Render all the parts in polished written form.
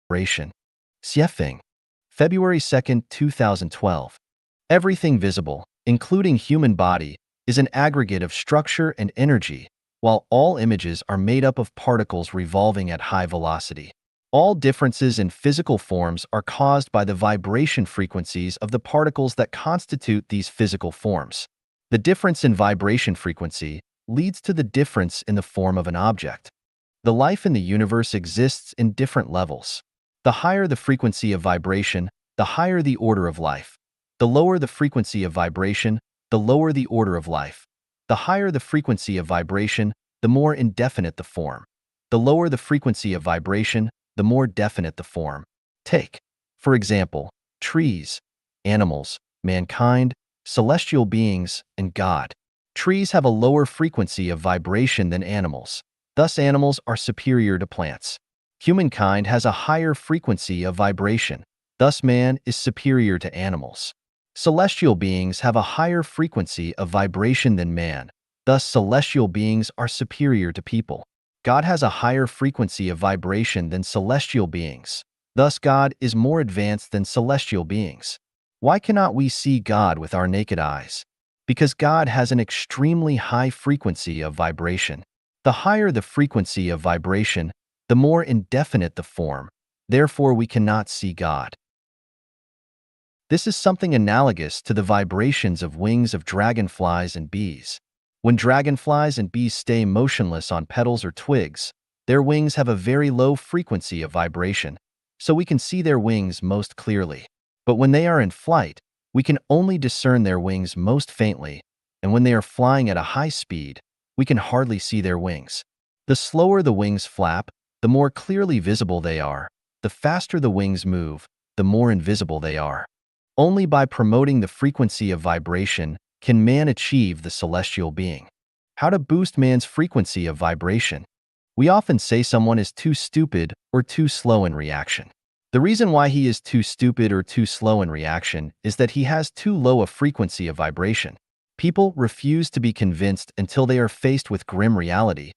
vibration. Xiefeng, February 2, 2012. Everything visible, including human body, is an aggregate of structure and energy, while all images are made up of particles revolving at high velocity. All differences in physical forms are caused by the vibration frequencies of the particles that constitute these physical forms. The difference in vibration frequency leads to the difference in the form of an object. The life in the universe exists in different levels. The higher the frequency of vibration, the higher the order of life. The lower the frequency of vibration, the lower the order of life. The higher the frequency of vibration, the more indefinite the form. The lower the frequency of vibration, the more definite the form. Take, for example, trees, animals, mankind, celestial beings, and God. Trees have a lower frequency of vibration than animals. Thus, animals are superior to plants. Humankind has a higher frequency of vibration. Thus, man is superior to animals. Celestial beings have a higher frequency of vibration than man. Thus, celestial beings are superior to people. God has a higher frequency of vibration than celestial beings. Thus, God is more advanced than celestial beings. Why cannot we see God with our naked eyes? Because God has an extremely high frequency of vibration. The higher the frequency of vibration, the more indefinite the form. Therefore, we cannot see God. This is something analogous to the vibrations of wings of dragonflies and bees. When dragonflies and bees stay motionless on petals or twigs, their wings have a very low frequency of vibration, so we can see their wings most clearly. But when they are in flight, we can only discern their wings most faintly, and when they are flying at a high speed, we can hardly see their wings. The slower the wings flap, the more clearly visible they are. The faster the wings move, the more invisible they are. Only by promoting the frequency of vibration can man achieve the celestial being. How to boost man's frequency of vibration? We often say someone is too stupid or too slow in reaction. The reason why he is too stupid or too slow in reaction is that he has too low a frequency of vibration. People refuse to be convinced until they are faced with grim reality,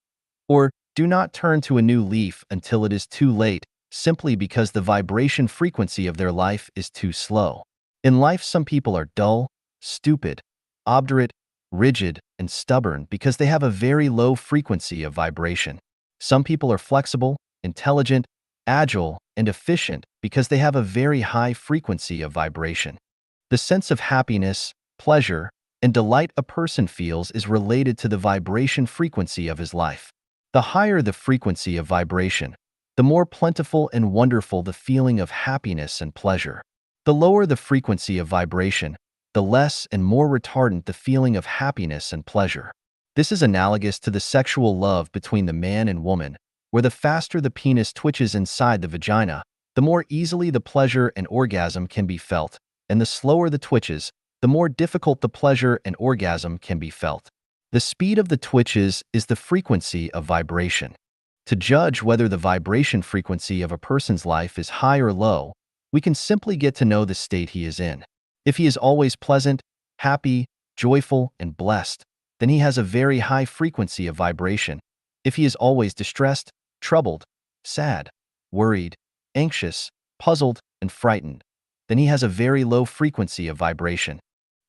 or do not turn to a new leaf until it is too late, simply because the vibration frequency of their life is too slow. In life, some people are dull, stupid, obdurate, rigid, and stubborn because they have a very low frequency of vibration. Some people are flexible, intelligent, agile, and efficient because they have a very high frequency of vibration. The sense of happiness, pleasure, and delight a person feels is related to the vibration frequency of his life. The higher the frequency of vibration, the more plentiful and wonderful the feeling of happiness and pleasure. The lower the frequency of vibration, the less and more retardant the feeling of happiness and pleasure. This is analogous to the sexual love between the man and woman, where the faster the penis twitches inside the vagina, the more easily the pleasure and orgasm can be felt, and the slower the twitches, the more difficult the pleasure and orgasm can be felt. The speed of the twitches is the frequency of vibration. To judge whether the vibration frequency of a person's life is high or low, we can simply get to know the state he is in. If he is always pleasant, happy, joyful, and blessed, then he has a very high frequency of vibration. If he is always distressed, troubled, sad, worried, anxious, puzzled, and frightened, then he has a very low frequency of vibration.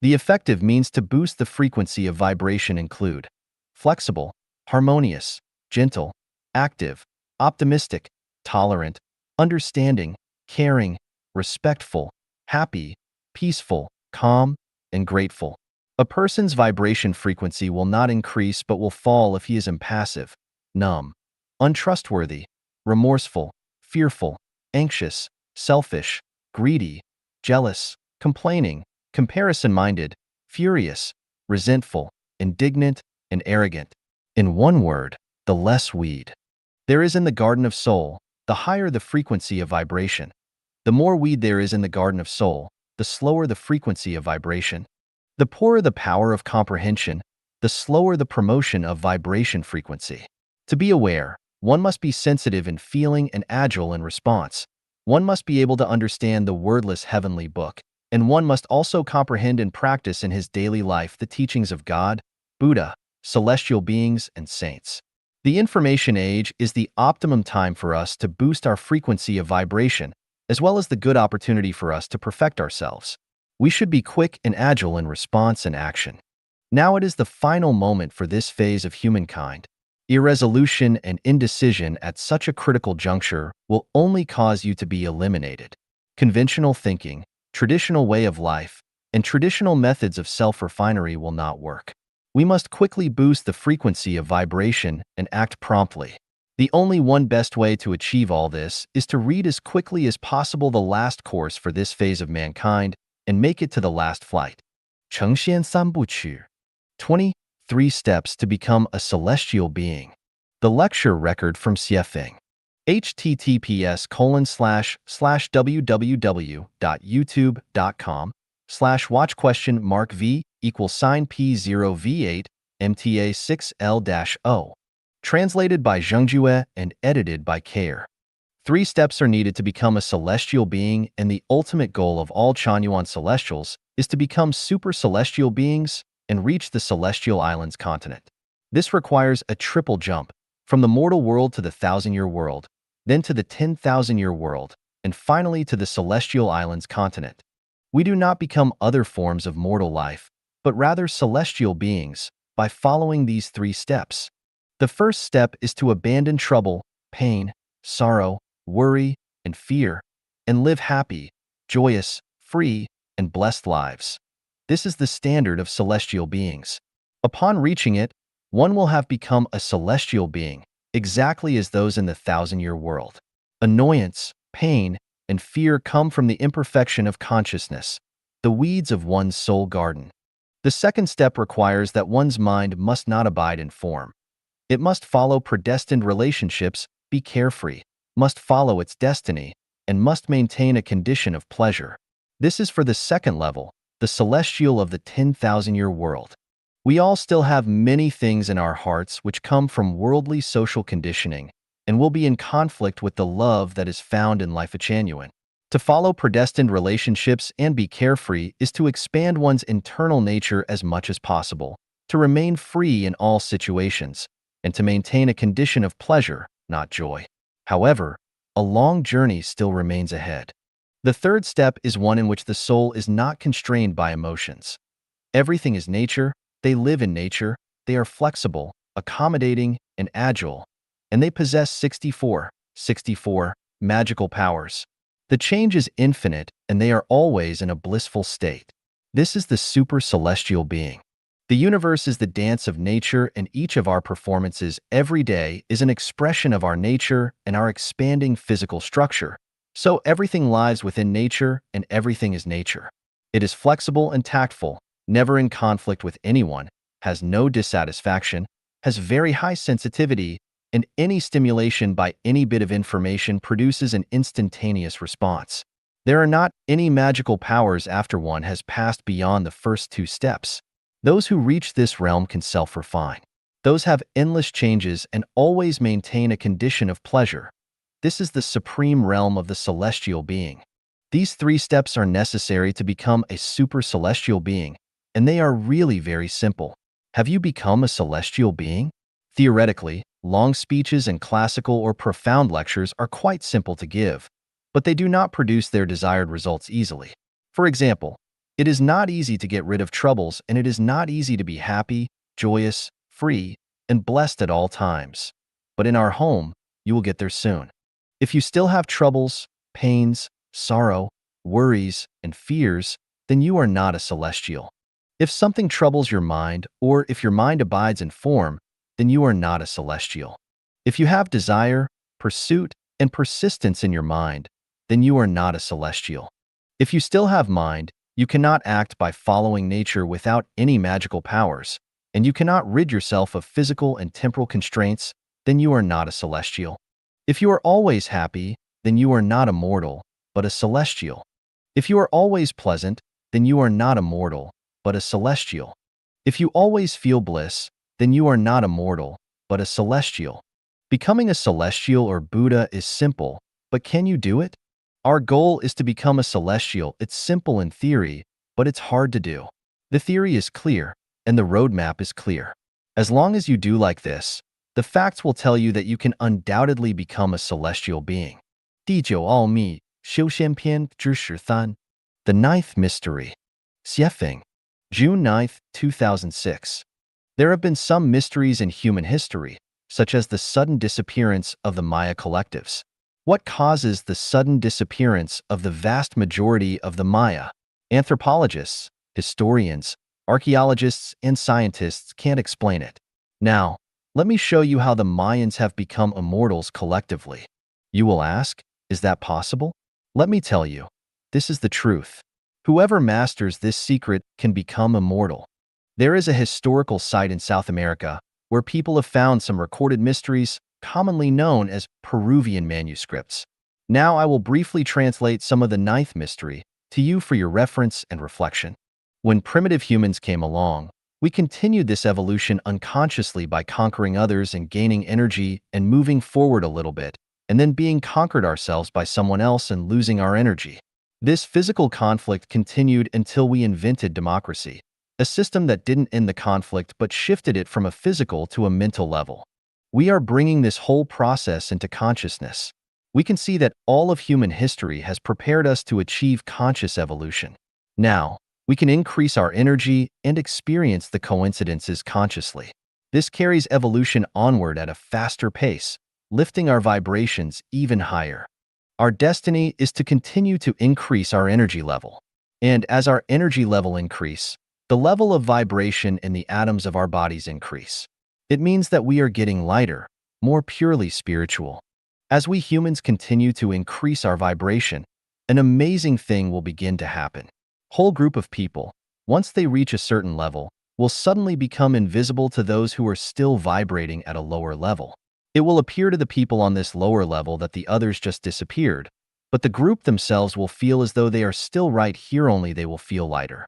The effective means to boost the frequency of vibration include flexible, harmonious, gentle, active, optimistic, tolerant, understanding, caring, respectful, happy, peaceful, calm, and grateful. A person's vibration frequency will not increase but will fall if he is impassive, numb, untrustworthy, remorseful, fearful, anxious, selfish, greedy, jealous, complaining, comparison-minded, furious, resentful, indignant, and arrogant. In one word, the less weed there is in the garden of soul, the higher the frequency of vibration. The more weed there is in the garden of soul, the slower the frequency of vibration. The poorer the power of comprehension, the slower the promotion of vibration frequency. To be aware, one must be sensitive in feeling and agile in response. One must be able to understand the wordless heavenly book, and one must also comprehend and practice in his daily life the teachings of God, Buddha, celestial beings, and saints. The information age is the optimum time for us to boost our frequency of vibration, as well as the good opportunity for us to perfect ourselves. We should be quick and agile in response and action. Now it is the final moment for this phase of humankind. Irresolution and indecision at such a critical juncture will only cause you to be eliminated. Conventional thinking, traditional way of life, and traditional methods of self-refinery will not work. We must quickly boost the frequency of vibration and act promptly. The only one best way to achieve all this is to read as quickly as possible the last course for this phase of mankind and make it to the last flight. 成仙三部曲 23 Steps to Become a Celestial Being. The lecture record from Xiefeng. https://www.youtube.com/watch?v=p0v8 mta6l-o. Translated by Zhengjue and edited by Care. 3 steps are needed to become a celestial being, and the ultimate goal of all Chanyuan celestials is to become super celestial beings and reach the celestial islands continent. This requires a triple jump, from the mortal world to the 1,000-year world, then to the 10,000-year world, and finally to the celestial islands continent. We do not become other forms of mortal life, but rather celestial beings, by following these 3 steps. The first step is to abandon trouble, pain, sorrow, worry, and fear, and live happy, joyous, free, and blessed lives. This is the standard of celestial beings. Upon reaching it, one will have become a celestial being, exactly as those in the 1,000-year world. Annoyance, pain, and fear come from the imperfection of consciousness, the weeds of one's soul garden. The second step requires that one's mind must not abide in form. It must follow predestined relationships, be carefree, must follow its destiny, and must maintain a condition of pleasure. This is for the second level, the celestial of the 10,000-year world. We all still have many things in our hearts which come from worldly social conditioning and will be in conflict with the love that is found in life genuine. To follow predestined relationships and be carefree is to expand one's internal nature as much as possible, to remain free in all situations, and to maintain a condition of pleasure, not joy. However, a long journey still remains ahead. The third step is one in which the soul is not constrained by emotions. Everything is nature, they live in nature, they are flexible, accommodating, and agile, and they possess 64 magical powers. The change is infinite, and they are always in a blissful state. This is the super celestial being. The universe is the dance of nature, and each of our performances every day is an expression of our nature and our expanding physical structure. So everything lies within nature, and everything is nature. It is flexible and tactful, never in conflict with anyone, has no dissatisfaction, has very high sensitivity, and any stimulation by any bit of information produces an instantaneous response. There are not any magical powers after one has passed beyond the first 2 steps. Those who reach this realm can self-refine. Those have endless changes and always maintain a condition of pleasure. This is the supreme realm of the celestial being. These 3 steps are necessary to become a super celestial being, and they are really very simple. Have you become a celestial being? Theoretically, long speeches and classical or profound lectures are quite simple to give, but they do not produce their desired results easily. For example, it is not easy to get rid of troubles, and it is not easy to be happy, joyous, free, and blessed at all times. But in our home, you will get there soon. If you still have troubles, pains, sorrow, worries, and fears, then you are not a celestial. If something troubles your mind, or if your mind abides in form, then you are not a celestial. If you have desire, pursuit, and persistence in your mind, then you are not a celestial. If you still have mind, you cannot act by following nature without any magical powers, and you cannot rid yourself of physical and temporal constraints, then you are not a celestial. If you are always happy, then you are not a mortal, but a celestial. If you are always pleasant, then you are not a mortal, but a celestial. If you always feel bliss, then you are not a mortal, but a celestial. Becoming a celestial or Buddha is simple, but can you do it? Our goal is to become a celestial. It's simple in theory, but it's hard to do. The theory is clear, and the roadmap is clear. As long as you do like this, The facts will tell you that you can undoubtedly become a celestial being. 第九奥秘修仙篇之13 The Ninth Mystery. Xiefeng. June 9th, 2006. There have been some mysteries in human history, such as the sudden disappearance of the Maya collectives. What causes the sudden disappearance of the vast majority of the Maya? Anthropologists, historians, archaeologists, and scientists can't explain it. Now, let me show you how the Mayans have become immortals collectively. You will ask, is that possible? Let me tell you, this is the truth. Whoever masters this secret can become immortal. There is a historical site in South America where people have found some recorded mysteries, commonly known as Peruvian manuscripts. Now I will briefly translate some of the ninth mystery to you for your reference and reflection. When primitive humans came along, we continued this evolution unconsciously by conquering others and gaining energy and moving forward a little bit, and then being conquered ourselves by someone else and losing our energy. This physical conflict continued until we invented democracy, a system that didn't end the conflict but shifted it from a physical to a mental level. We are bringing this whole process into consciousness. We can see that all of human history has prepared us to achieve conscious evolution. Now, we can increase our energy and experience the coincidences consciously. This carries evolution onward at a faster pace, lifting our vibrations even higher. Our destiny is to continue to increase our energy level. And as our energy level increase, the level of vibration in the atoms of our bodies increase. It means that we are getting lighter, more purely spiritual. As we humans continue to increase our vibration, an amazing thing will begin to happen. Whole group of people, once they reach a certain level, will suddenly become invisible to those who are still vibrating at a lower level. It will appear to the people on this lower level that the others just disappeared, but the group themselves will feel as though they are still right here, only they will feel lighter.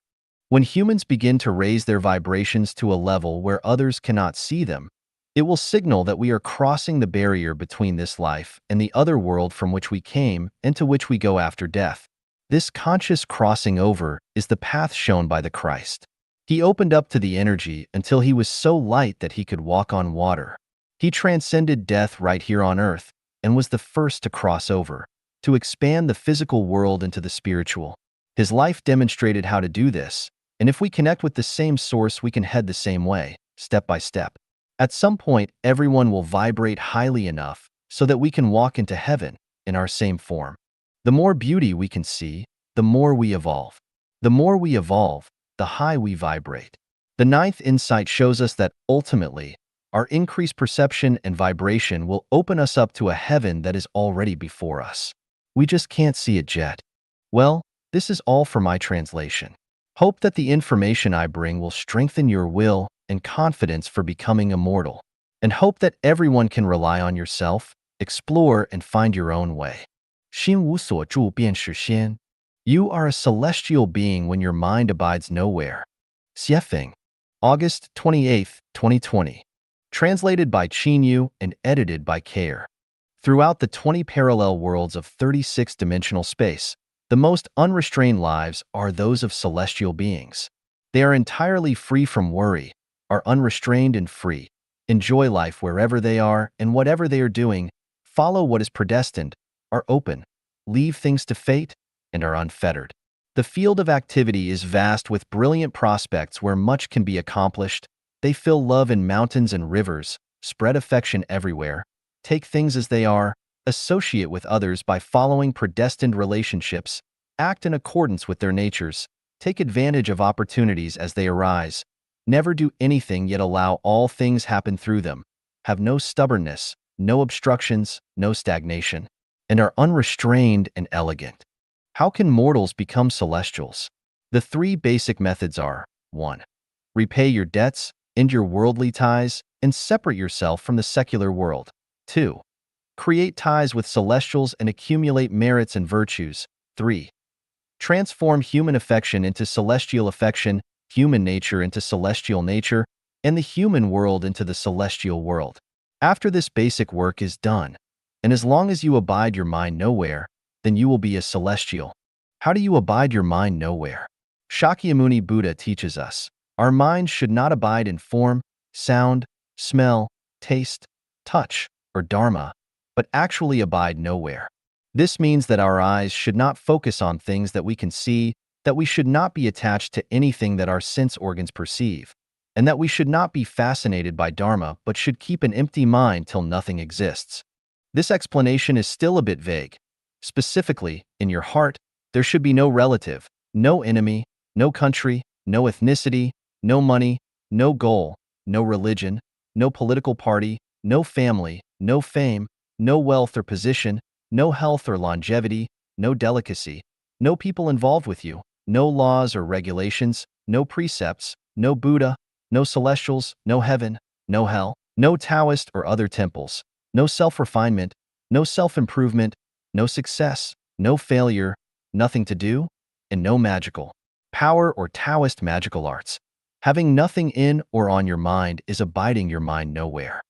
When humans begin to raise their vibrations to a level where others cannot see them, it will signal that we are crossing the barrier between this life and the other world from which we came and to which we go after death. This conscious crossing over is the path shown by the Christ. He opened up to the energy until he was so light that he could walk on water. He transcended death right here on earth and was the first to cross over, to expand the physical world into the spiritual. His life demonstrated how to do this, and if we connect with the same source, we can head the same way, step by step. At some point, everyone will vibrate highly enough so that we can walk into heaven in our same form. The more beauty we can see, the more we evolve. The more we evolve, the higher we vibrate. The ninth insight shows us that ultimately, our increased perception and vibration will open us up to a heaven that is already before us. We just can't see it yet. Well, this is all for my translation. Hope that the information I bring will strengthen your will and confidence for becoming immortal, and hope that everyone can rely on yourself, explore, and find your own way. 心无所住便是仙. You are a celestial being when your mind abides nowhere. Xiefeng. August 28, 2020. Translated by Qinyu and edited by Care. Throughout the 20 parallel worlds of 36-dimensional space, the most unrestrained lives are those of celestial beings. They are entirely free from worry, are unrestrained and free, enjoy life wherever they are and whatever they are doing, follow what is predestined, are open, leave things to fate, and are unfettered. The field of activity is vast with brilliant prospects where much can be accomplished. They fill love in mountains and rivers, spread affection everywhere, take things as they are, associate with others by following predestined relationships, act in accordance with their natures, take advantage of opportunities as they arise, never do anything yet allow all things happen through them, have no stubbornness, no obstructions, no stagnation, and are unrestrained and elegant. How can mortals become celestials? The three basic methods are: 1. Repay your debts, end your worldly ties, and separate yourself from the secular world. 2. Create ties with celestials and accumulate merits and virtues. 3. Transform human affection into celestial affection, human nature into celestial nature, and the human world into the celestial world. After this basic work is done, and as long as you abide your mind nowhere, then you will be a celestial. How do you abide your mind nowhere? Shakyamuni Buddha teaches us, our minds should not abide in form, sound, smell, taste, touch, or dharma, but actually abide nowhere. This means that our eyes should not focus on things that we can see, that we should not be attached to anything that our sense organs perceive, and that we should not be fascinated by dharma but should keep an empty mind till nothing exists. This explanation is still a bit vague. Specifically, in your heart, there should be no relative, no enemy, no country, no ethnicity, no money, no goal, no religion, no political party, no family, no fame, no wealth or position, no health or longevity, no delicacy, no people involved with you, no laws or regulations, no precepts, no Buddha, no celestials, no heaven, no hell, no Taoist or other temples, no self-refinement, no self-improvement, no success, no failure, nothing to do, and no magical power or Taoist magical arts. Having nothing in or on your mind is abiding your mind nowhere.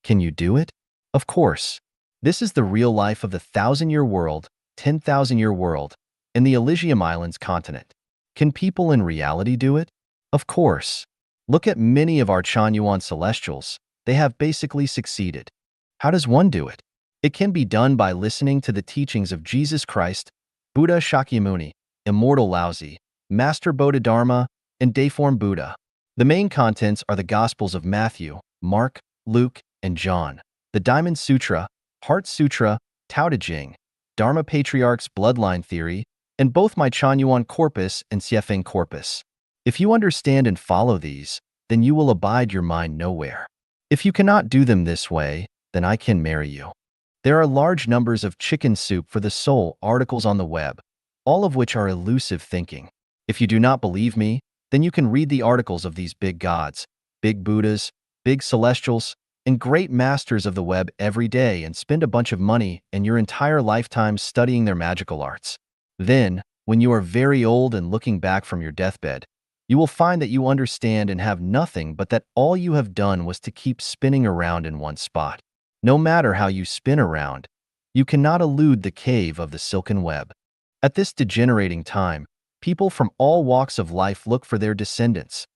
Can you do it? Of course. This is the real life of the 1,000-year world, 10,000-year world, and the Elysium Islands continent. Can people in reality do it? Of course. Look at many of our Chanyuan celestials. They have basically succeeded. How does one do it? It can be done by listening to the teachings of Jesus Christ, Buddha Shakyamuni, Immortal Laozi, Master Bodhidharma, and Dayform Buddha. The main contents are the Gospels of Matthew, Mark, Luke, and John, the Diamond Sutra, Heart Sutra, Tao Te Ching, Dharma Patriarch's Bloodline Theory, and both my Chanyuan Corpus and Siefeng Corpus. If you understand and follow these, then you will abide your mind nowhere. If you cannot do them this way, then I can marry you. There are large numbers of chicken soup for the soul articles on the web, all of which are elusive thinking. If you do not believe me, then you can read the articles of these big gods, big Buddhas, big celestials, and great masters of the web every day and spend a bunch of money and your entire lifetime studying their magical arts. Then, when you are very old and looking back from your deathbed, you will find that you understand and have nothing but that all you have done was to keep spinning around in one spot. No matter how you spin around, you cannot elude the cave of the silken web. At this degenerating time, people from all walks of life look for their descendants.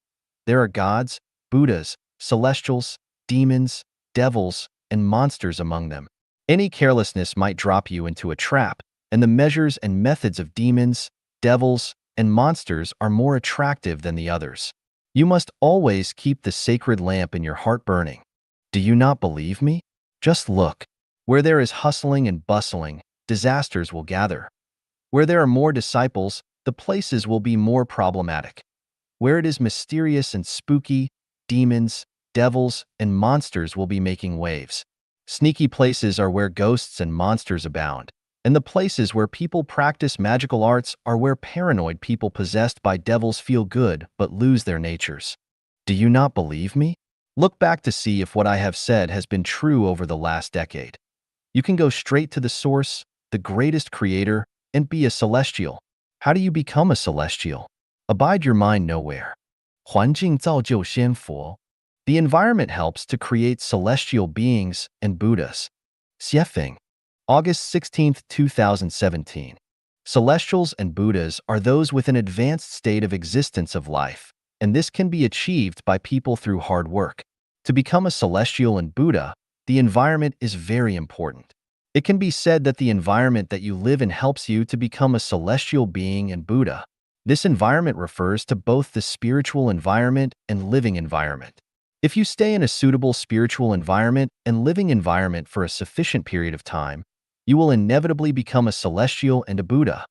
There are gods, Buddhas, celestials, demons, devils, and monsters among them. Any carelessness might drop you into a trap, and the measures and methods of demons, devils, and monsters are more attractive than the others. You must always keep the sacred lamp in your heart burning. Do you not believe me? Just look. Where there is hustling and bustling, disasters will gather. Where there are more disciples, the places will be more problematic. Where it is mysterious and spooky, demons, devils, and monsters will be making waves. Sneaky places are where ghosts and monsters abound, and the places where people practice magical arts are where paranoid people possessed by devils feel good but lose their natures. Do you not believe me? Look back to see if what I have said has been true over the last decade. You can go straight to the source, the greatest creator, and be a celestial. How do you become a celestial? Abide your mind nowhere. 环境造就仙佛. The environment helps to create celestial beings and Buddhas. Siefeng. August 16, 2017. Celestials and Buddhas are those with an advanced state of existence of life, and this can be achieved by people through hard work. To become a celestial and Buddha, the environment is very important. It can be said that the environment that you live in helps you to become a celestial being and Buddha. This environment refers to both the spiritual environment and living environment. If you stay in a suitable spiritual environment and living environment for a sufficient period of time, you will inevitably become a celestial and a Buddha.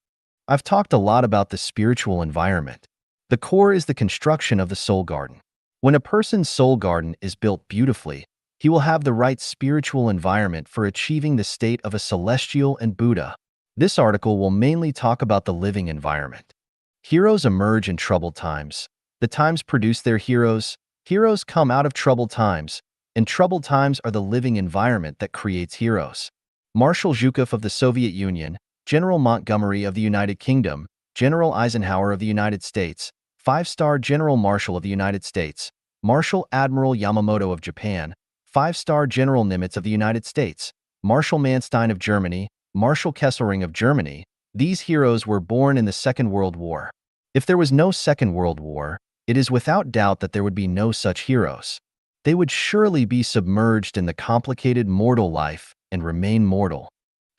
I've talked a lot about the spiritual environment. The core is the construction of the soul garden. When a person's soul garden is built beautifully, he will have the right spiritual environment for achieving the state of a celestial and Buddha. This article will mainly talk about the living environment. Heroes emerge in troubled times. The times produce their heroes. Heroes come out of troubled times, and troubled times are the living environment that creates heroes. Marshal Zhukov of the Soviet Union, General Montgomery of the United Kingdom, General Eisenhower of the United States, Five-star General Marshal of the United States, Marshal Admiral Yamamoto of Japan, Five-star General Nimitz of the United States, Marshal Manstein of Germany, Marshal Kesselring of Germany. These heroes were born in the Second World War. If there was no Second World War, it is without doubt that there would be no such heroes. they would surely be submerged in the complicated mortal life and remain mortal.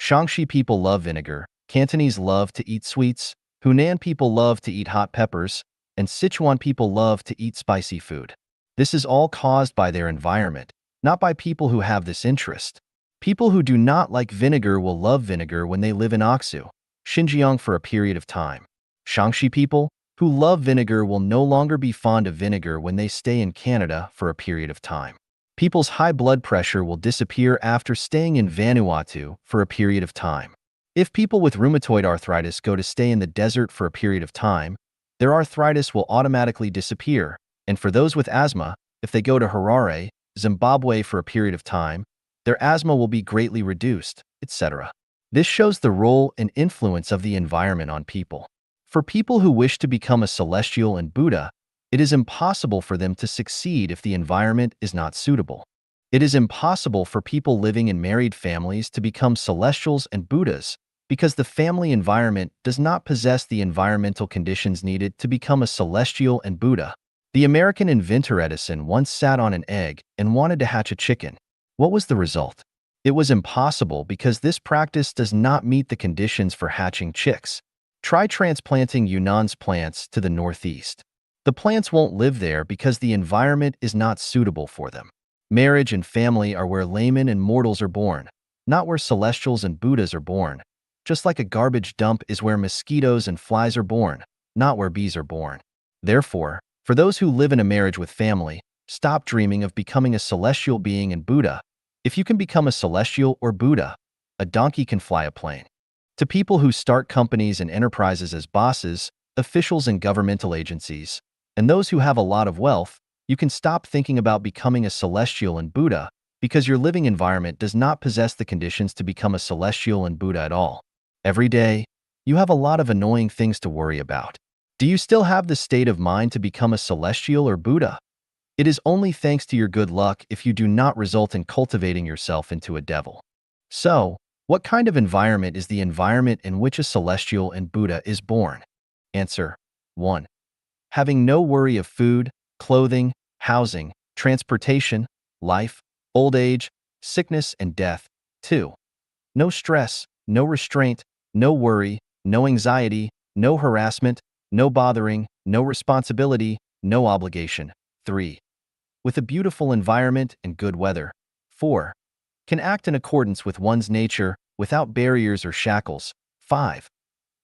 Shaanxi people love vinegar, Cantonese love to eat sweets, Hunan people love to eat hot peppers, and Sichuan people love to eat spicy food. This is all caused by their environment, not by people who have this interest. People who do not like vinegar will love vinegar when they live in Aksu, Xinjiang for a period of time. Shaanxi people who love vinegar will no longer be fond of vinegar when they stay in Canada for a period of time. People's high blood pressure will disappear after staying in Vanuatu for a period of time. If people with rheumatoid arthritis go to stay in the desert for a period of time, their arthritis will automatically disappear, and for those with asthma, if they go to Harare, Zimbabwe for a period of time, their asthma will be greatly reduced, etc. This shows the role and influence of the environment on people. For people who wish to become a celestial and Buddha, it is impossible for them to succeed if the environment is not suitable. It is impossible for people living in married families to become celestials and Buddhas because the family environment does not possess the environmental conditions needed to become a celestial and Buddha. The American inventor Edison once sat on an egg and wanted to hatch a chicken. What was the result? It was impossible because this practice does not meet the conditions for hatching chicks. Try transplanting Yunnan's plants to the northeast. The plants won't live there because the environment is not suitable for them. Marriage and family are where laymen and mortals are born, not where celestials and Buddhas are born. Just like a garbage dump is where mosquitoes and flies are born, not where bees are born. Therefore, for those who live in a marriage with family, stop dreaming of becoming a celestial being and Buddha. If you can become a celestial or Buddha, a donkey can fly a plane. To people who start companies and enterprises as bosses, officials and governmental agencies, and those who have a lot of wealth, you can stop thinking about becoming a celestial and Buddha because your living environment does not possess the conditions to become a celestial and Buddha at all. Every day, you have a lot of annoying things to worry about. Do you still have the state of mind to become a celestial or Buddha? It is only thanks to your good luck if you do not result in cultivating yourself into a devil. So, what kind of environment is the environment in which a celestial and Buddha is born? Answer: 1. Having no worry of food, clothing, housing, transportation, life, old age, sickness, and death. 2. No stress, no restraint, no worry, no anxiety, no harassment, no bothering, no responsibility, no obligation. 3. With a beautiful environment and good weather. 4. Can act in accordance with one's nature without barriers or shackles. 5.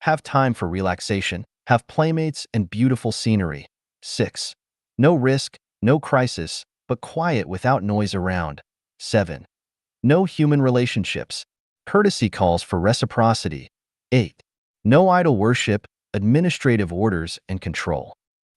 Have time for relaxation, have playmates and beautiful scenery. 6. No risk, no crisis, but quiet without noise around. 7. No human relationships, courtesy calls for reciprocity. 8. No idol worship, administrative orders and control.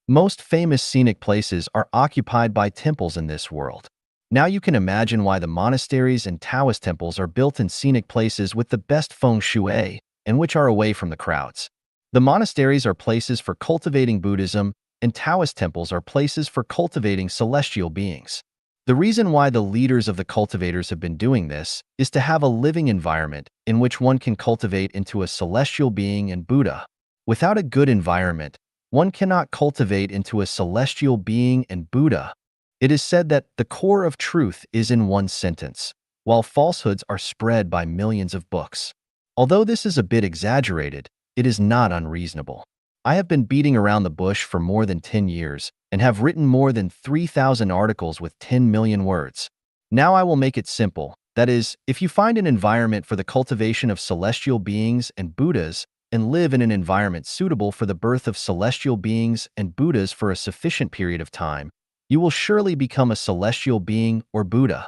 Most famous scenic places are occupied by temples in this world. Now you can imagine why the monasteries and Taoist temples are built in scenic places with the best feng shui and which are away from the crowds. The monasteries are places for cultivating Buddhism, and Taoist temples are places for cultivating celestial beings. The reason why the leaders of the cultivators have been doing this is to have a living environment in which one can cultivate into a celestial being and Buddha. Without a good environment, one cannot cultivate into a celestial being and Buddha. It is said that the core of truth is in one sentence, while falsehoods are spread by millions of books. Although this is a bit exaggerated, it is not unreasonable. I have been beating around the bush for more than 10 years and have written more than 3,000 articles with 10 million words. Now I will make it simple. That is, if you find an environment for the cultivation of celestial beings and Buddhas and live in an environment suitable for the birth of celestial beings and Buddhas for a sufficient period of time, you will surely become a celestial being or Buddha.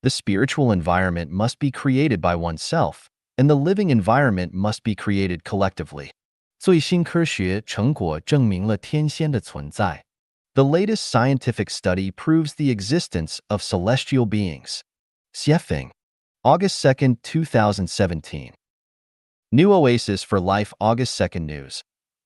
The spiritual environment must be created by oneself, and the living environment must be created collectively. 最新科学成果证明了天仙的存在. The latest scientific study proves the existence of celestial beings. Xiefeng, August 2nd, 2017. New Oasis for Life August 2nd News.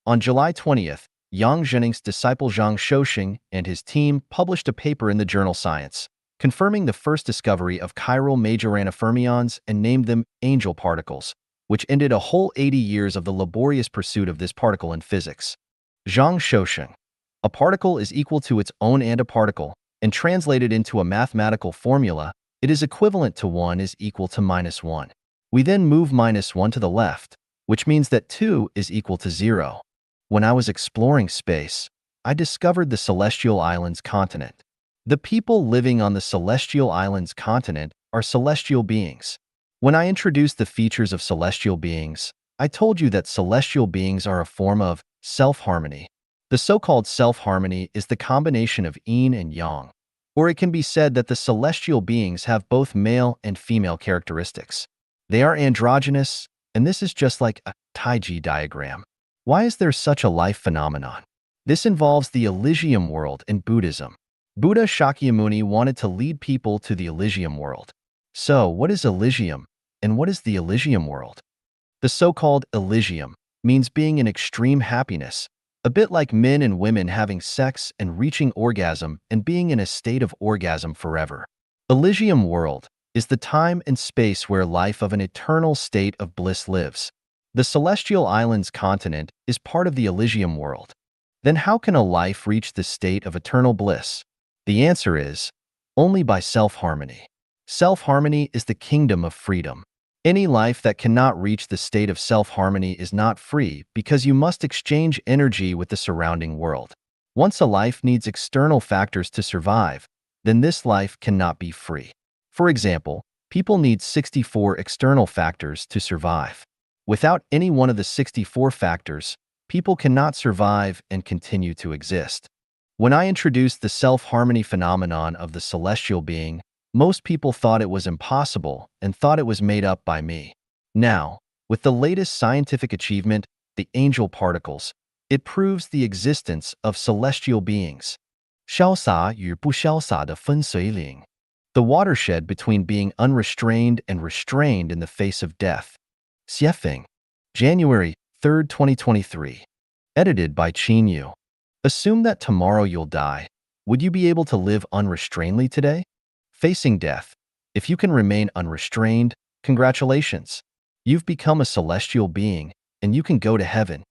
On July 20th, Yang Zhening's disciple Zhang Shouxing and his team published a paper in the journal Science, confirming the first discovery of chiral majorana fermions and named them angel particles, which ended a whole 80 years of the laborious pursuit of this particle in physics. Zhang Shouxing. A particle is equal to its own antiparticle, and translated into a mathematical formula, it is equivalent to 1 is equal to -1. We then move -1 to the left, which means that 2 is equal to 0. When I was exploring space, I discovered the Celestial Islands continent. The people living on the Celestial Islands continent are celestial beings. When I introduced the features of celestial beings, I told you that celestial beings are a form of self-harmony. The so-called self-harmony is the combination of yin and yang, or it can be said that the celestial beings have both male and female characteristics. They are androgynous, and this is just like a Taiji diagram. Why is there such a life phenomenon? This involves the Elysium world in Buddhism. Buddha Shakyamuni wanted to lead people to the Elysium world. So, what is Elysium, and what is the Elysium world? The so-called Elysium means being in extreme happiness, a bit like men and women having sex and reaching orgasm and being in a state of orgasm forever. Elysium world is the time and space where life of an eternal state of bliss lives. The Celestial Islands continent is part of the Elysium world. Then how can a life reach the state of eternal bliss? The answer is only by self-harmony. Self-harmony is the kingdom of freedom. Any life that cannot reach the state of self-harmony is not free because you must exchange energy with the surrounding world. Once a life needs external factors to survive, then this life cannot be free. For example, people need 64 external factors to survive. Without any one of the 64 factors, people cannot survive and continue to exist. When I introduced the self-harmony phenomenon of the celestial being, most people thought it was impossible and thought it was made up by me. Now, with the latest scientific achievement, the angel particles, it proves the existence of celestial beings. 潇洒与不潇洒的分水岭. The watershed between being unrestrained and restrained in the face of death. Xiefeng. January 3, 2023. Edited by Qin Yu. Assume that tomorrow you'll die. Would you be able to live unrestrainedly today? Facing death. If you can remain unrestrained, congratulations. You've become a celestial being, and you can go to heaven.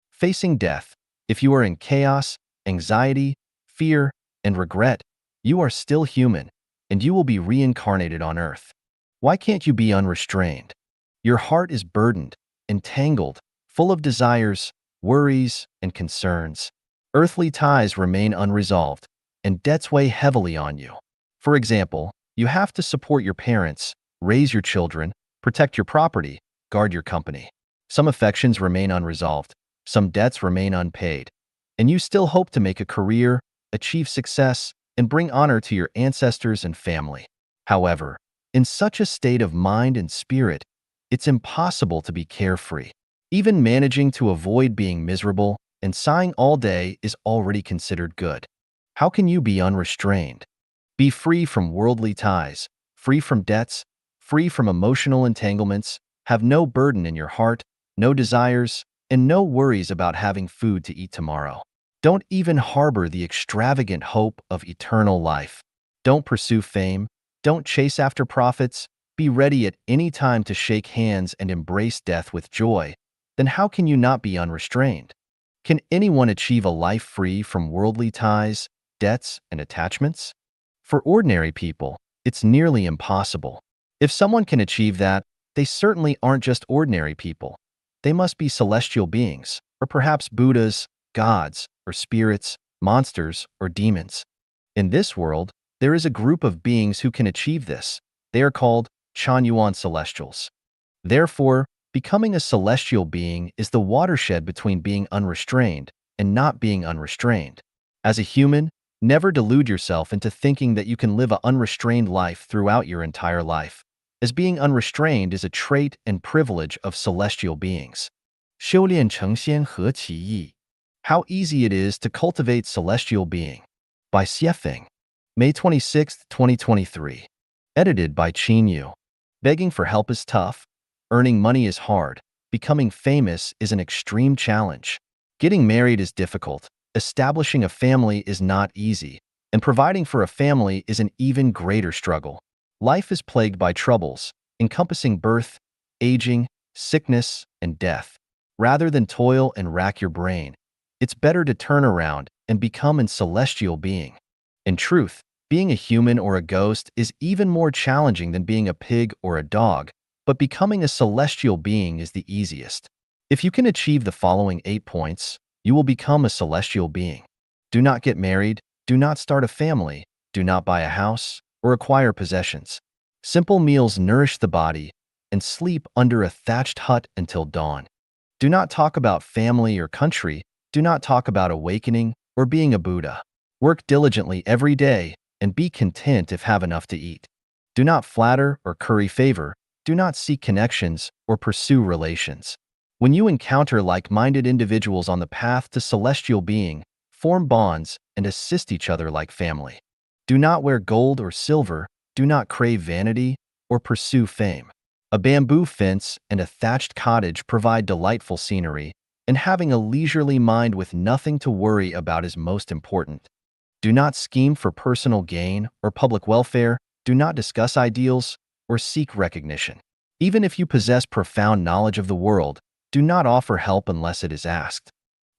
Facing death. If you are in chaos, anxiety, fear, and regret, you are still human, and you will be reincarnated on earth. Why can't you be unrestrained? Your heart is burdened, entangled, full of desires, worries, and concerns. Earthly ties remain unresolved, and debts weigh heavily on you. For example, you have to support your parents, raise your children, protect your property, guard your company. Some affections remain unresolved, some debts remain unpaid, and you still hope to make a career, achieve success, and bring honor to your ancestors and family. However, in such a state of mind and spirit, it's impossible to be carefree. Even managing to avoid being miserable and sighing all day is already considered good. How can you be unrestrained? Be free from worldly ties, free from debts, free from emotional entanglements, have no burden in your heart, no desires, and no worries about having food to eat tomorrow. Don't even harbor the extravagant hope of eternal life. Don't pursue fame, don't chase after profits, be ready at any time to shake hands and embrace death with joy. Then how can you not be unrestrained? Can anyone achieve a life free from worldly ties, debts, and attachments? For ordinary people, it's nearly impossible. If someone can achieve that, they certainly aren't just ordinary people. They must be celestial beings, or perhaps Buddhas, gods, or spirits, monsters, or demons. In this world, there is a group of beings who can achieve this. They are called Chanyuan celestials. Therefore, becoming a celestial being is the watershed between being unrestrained and not being unrestrained. As a human, never delude yourself into thinking that you can live an unrestrained life throughout your entire life, as being unrestrained is a trait and privilege of celestial beings. 修炼成仙何其易. How easy it is to cultivate celestial being. By Xiefeng. May 26, 2023. Edited by Qin Yu. Begging for help is tough. Earning money is hard. Becoming famous is an extreme challenge. Getting married is difficult. Establishing a family is not easy. And providing for a family is an even greater struggle. Life is plagued by troubles, encompassing birth, aging, sickness, and death. Rather than toil and rack your brain, it's better to turn around and become a celestial being. In truth, Being a human or a ghost is even more challenging than being a pig or a dog, but becoming a celestial being is the easiest. If you can achieve the following 8 points, you will become a celestial being. Do not get married, do not start a family, do not buy a house, or acquire possessions. Simple meals nourish the body, and sleep under a thatched hut until dawn. Do not talk about family or country, do not talk about awakening or being a Buddha. Work diligently every day and be content if have enough to eat. Do not flatter or curry favor, do not seek connections or pursue relations. When you encounter like-minded individuals on the path to celestial being, form bonds and assist each other like family. Do not wear gold or silver, do not crave vanity or pursue fame. A bamboo fence and a thatched cottage provide delightful scenery, and having a leisurely mind with nothing to worry about is most important. Do not scheme for personal gain or public welfare, do not discuss ideals or seek recognition. Even if you possess profound knowledge of the world, do not offer help unless it is asked.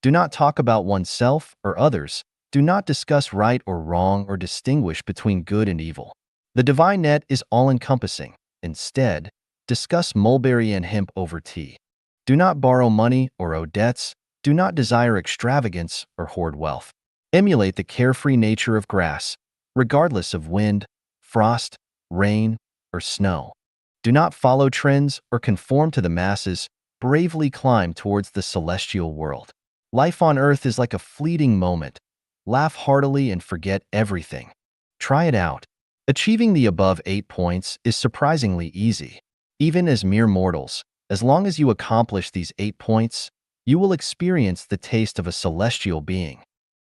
Do not talk about oneself or others, do not discuss right or wrong or distinguish between good and evil. The divine net is all-encompassing. Instead, discuss mulberry and hemp over tea. Do not borrow money or owe debts, do not desire extravagance or hoard wealth. Emulate the carefree nature of grass, regardless of wind, frost, rain, or snow. Do not follow trends or conform to the masses, bravely climb towards the celestial world. Life on earth is like a fleeting moment. Laugh heartily and forget everything. Try it out. Achieving the above 8 points is surprisingly easy. Even as mere mortals, as long as you accomplish these 8 points, you will experience the taste of a celestial being.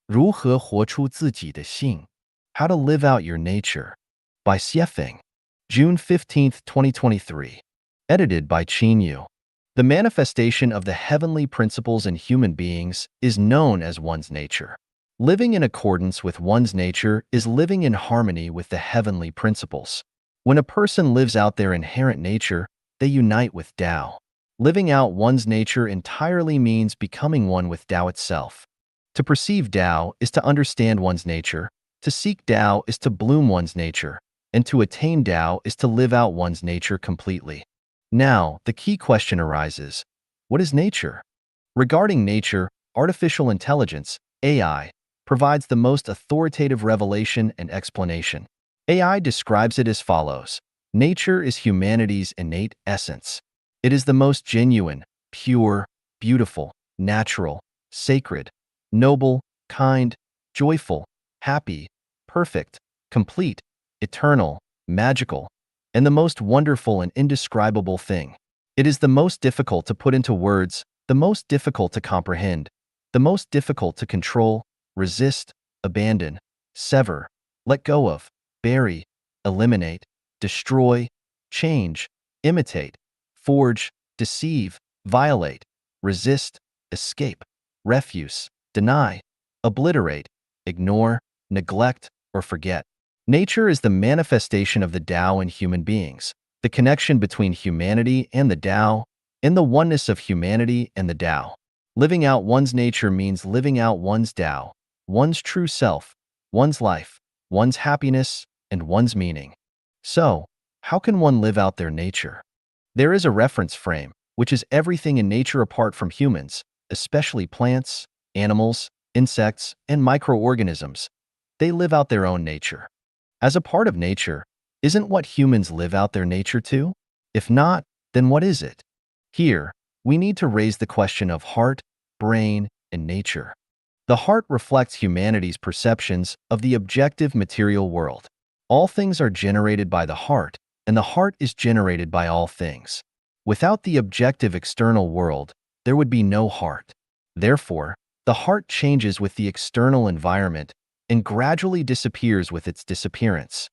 如何活出自己的性? How to live out your nature. By Xiefeng. June 15, 2023. Edited by Qin Yu. The manifestation of the heavenly principles in human beings is known as one's nature. Living in accordance with one's nature is living in harmony with the heavenly principles. When a person lives out their inherent nature, they unite with Tao. Living out one's nature entirely means becoming one with Tao itself. To perceive Tao is to understand one's nature, to seek Tao is to bloom one's nature, and to attain Tao is to live out one's nature completely. Now, the key question arises: what is nature? Regarding nature, artificial intelligence, AI, provides the most authoritative revelation and explanation. AI describes it as follows: nature is humanity's innate essence. It is the most genuine, pure, beautiful, natural, sacred, noble, kind, joyful, happy, perfect, complete, eternal, magical, and the most wonderful and indescribable thing. It is the most difficult to put into words, the most difficult to comprehend, the most difficult to control, resist, abandon, sever, let go of, bury, eliminate, destroy, change, imitate, forge, deceive, violate, resist, escape, refuse, deny, obliterate, ignore, neglect, or forget. Nature is the manifestation of the Tao in human beings, the connection between humanity and the Tao, and the oneness of humanity and the Tao. Living out one's nature means living out one's Tao, one's true self, one's life, one's happiness, and one's meaning. So, how can one live out their nature? There is a reference frame, which is everything in nature apart from humans, especially plants, animals, insects, and microorganisms. They live out their own nature. As a part of nature, isn't what humans live out their nature too? If not, then what is it? Here, we need to raise the question of heart, brain, and nature. The heart reflects humanity's perceptions of the objective material world. All things are generated by the heart, and the heart is generated by all things. Without the objective external world, there would be no heart. Therefore, the heart changes with the external environment and gradually disappears with its disappearance.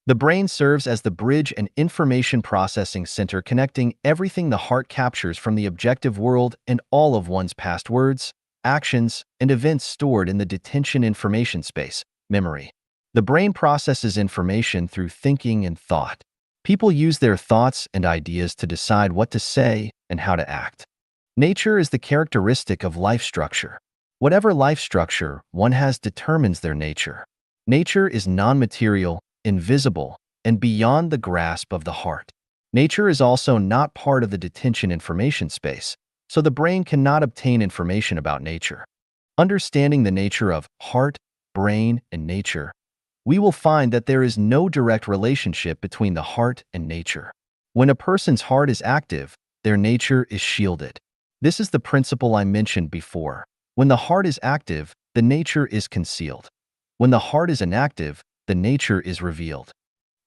The brain serves as the bridge and information processing center connecting everything the heart captures from the objective world and all of one's past words, actions, and events stored in the detention information space, memory. The brain processes information through thinking and thought. People use their thoughts and ideas to decide what to say and how to act. Nature is the characteristic of life structure. Whatever life structure one has determines their nature. Nature is non-material, invisible, and beyond the grasp of the heart. Nature is also not part of the detention information space, so the brain cannot obtain information about nature. Understanding the nature of heart, brain, and nature, we will find that there is no direct relationship between the heart and nature. When a person's heart is active, their nature is shielded. This is the principle I mentioned before. When the heart is active, the nature is concealed. When the heart is inactive, the nature is revealed.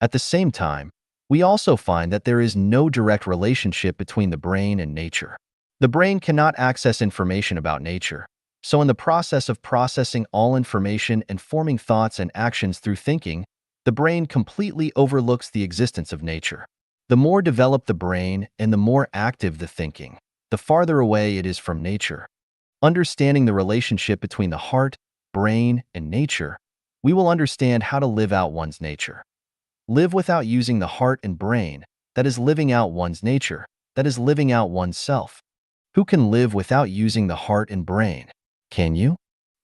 At the same time, we also find that there is no direct relationship between the brain and nature. The brain cannot access information about nature, so in the process of processing all information and forming thoughts and actions through thinking, the brain completely overlooks the existence of nature. The more developed the brain and the more active the thinking, the farther away it is from nature. Understanding the relationship between the heart, brain, and nature, we will understand how to live out one's nature. Live without using the heart and brain, that is living out one's nature, that is living out one's self. Who can live without using the heart and brain? Can you?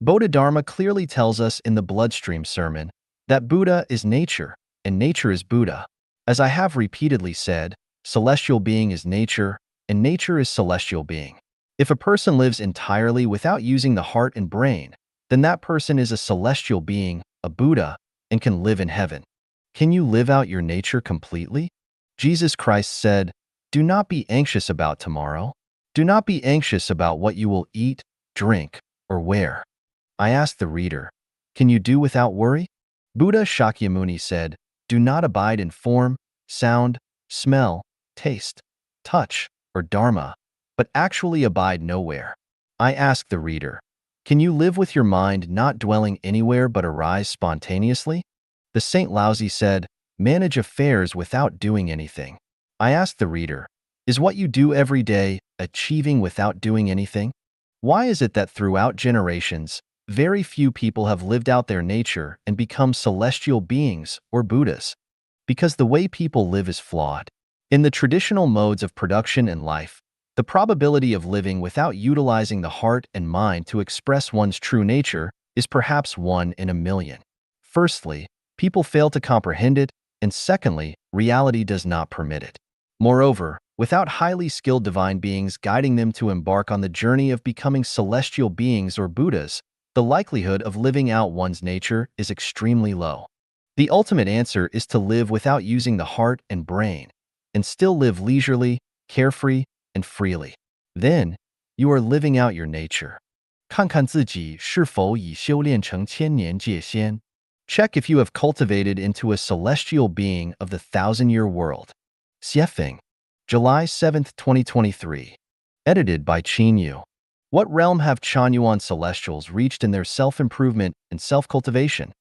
Bodhidharma clearly tells us in the Bloodstream Sermon that Buddha is nature, and nature is Buddha. As I have repeatedly said, celestial being is nature, and nature is celestial being. If a person lives entirely without using the heart and brain, then that person is a celestial being, a Buddha, and can live in heaven. Can you live out your nature completely? Jesus Christ said, "Do not be anxious about tomorrow. Do not be anxious about what you will eat, drink, or wear." I ask the reader, can you do without worry? Buddha Shakyamuni said, "Do not abide in form, sound, smell, taste, touch, or dharma, but actually abide nowhere." I ask the reader, can you live with your mind not dwelling anywhere but arise spontaneously? The Saint Laozi said, "Manage affairs without doing anything." I ask the reader, is what you do every day achieving without doing anything? Why is it that throughout generations, very few people have lived out their nature and become celestial beings or Buddhas? Because the way people live is flawed. In the traditional modes of production and life, the probability of living without utilizing the heart and mind to express one's true nature is perhaps 1 in a million. Firstly, people fail to comprehend it, and secondly, reality does not permit it. Moreover, without highly skilled divine beings guiding them to embark on the journey of becoming celestial beings or Buddhas, the likelihood of living out one's nature is extremely low. The ultimate answer is to live without using the heart and brain, and still live leisurely, carefree, and freely. Then, you are living out your nature. 看看自己是否已修炼成千年界仙. Check if you have cultivated into a celestial being of the 1,000-year world. Xiefeng, July 7, 2023. Edited by Qin Yu. What realm have Chanyuan celestials reached in their self-improvement and self-cultivation?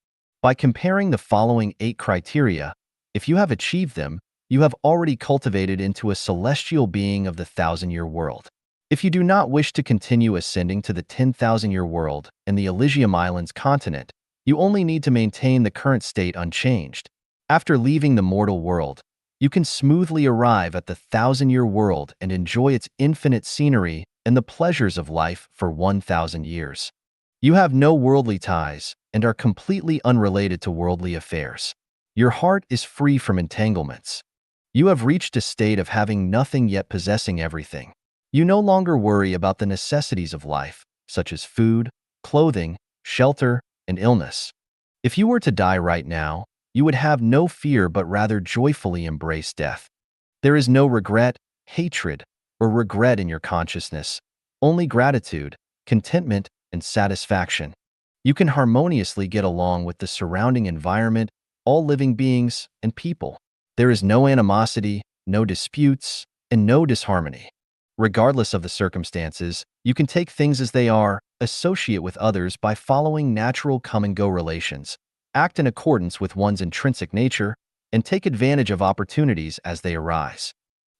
By comparing the following 8 criteria, if you have achieved them, you have already cultivated into a celestial being of the 1,000-year world. If you do not wish to continue ascending to the 10,000-year world and the Elysium Islands continent, you only need to maintain the current state unchanged. After leaving the mortal world, you can smoothly arrive at the 1,000-year world and enjoy its infinite scenery and the pleasures of life for 1,000 years. You have no worldly ties and are completely unrelated to worldly affairs. Your heart is free from entanglements. You have reached a state of having nothing yet possessing everything. You no longer worry about the necessities of life, such as food, clothing, shelter, and illness. If you were to die right now, you would have no fear but rather joyfully embrace death. There is no regret, hatred, or regret in your consciousness, only gratitude, contentment, and satisfaction. You can harmoniously get along with the surrounding environment, all living beings, and people. There is no animosity, no disputes, and no disharmony. Regardless of the circumstances, you can take things as they are, associate with others by following natural come-and-go relations, act in accordance with one's intrinsic nature, and take advantage of opportunities as they arise.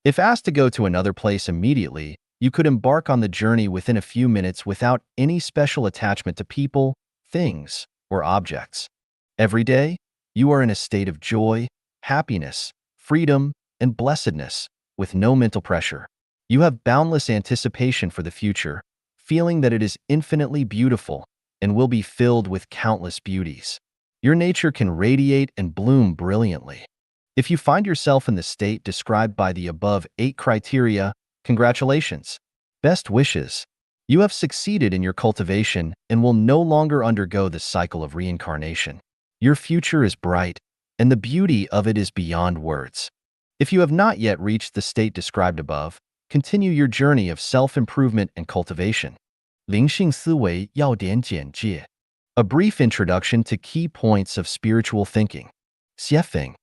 If asked to go to another place immediately, you could embark on the journey within a few minutes without any special attachment to people, things, or objects. Every day, you are in a state of joy, happiness, freedom, and blessedness, with no mental pressure. You have boundless anticipation for the future, feeling that it is infinitely beautiful and will be filled with countless beauties. Your nature can radiate and bloom brilliantly. If you find yourself in the state described by the above 8 criteria, congratulations. Best wishes. You have succeeded in your cultivation and will no longer undergo the cycle of reincarnation. Your future is bright, and the beauty of it is beyond words. If you have not yet reached the state described above, continue your journey of self-improvement and cultivation. 灵性思维要点简介 A brief introduction to key points of spiritual thinking. Xiefeng,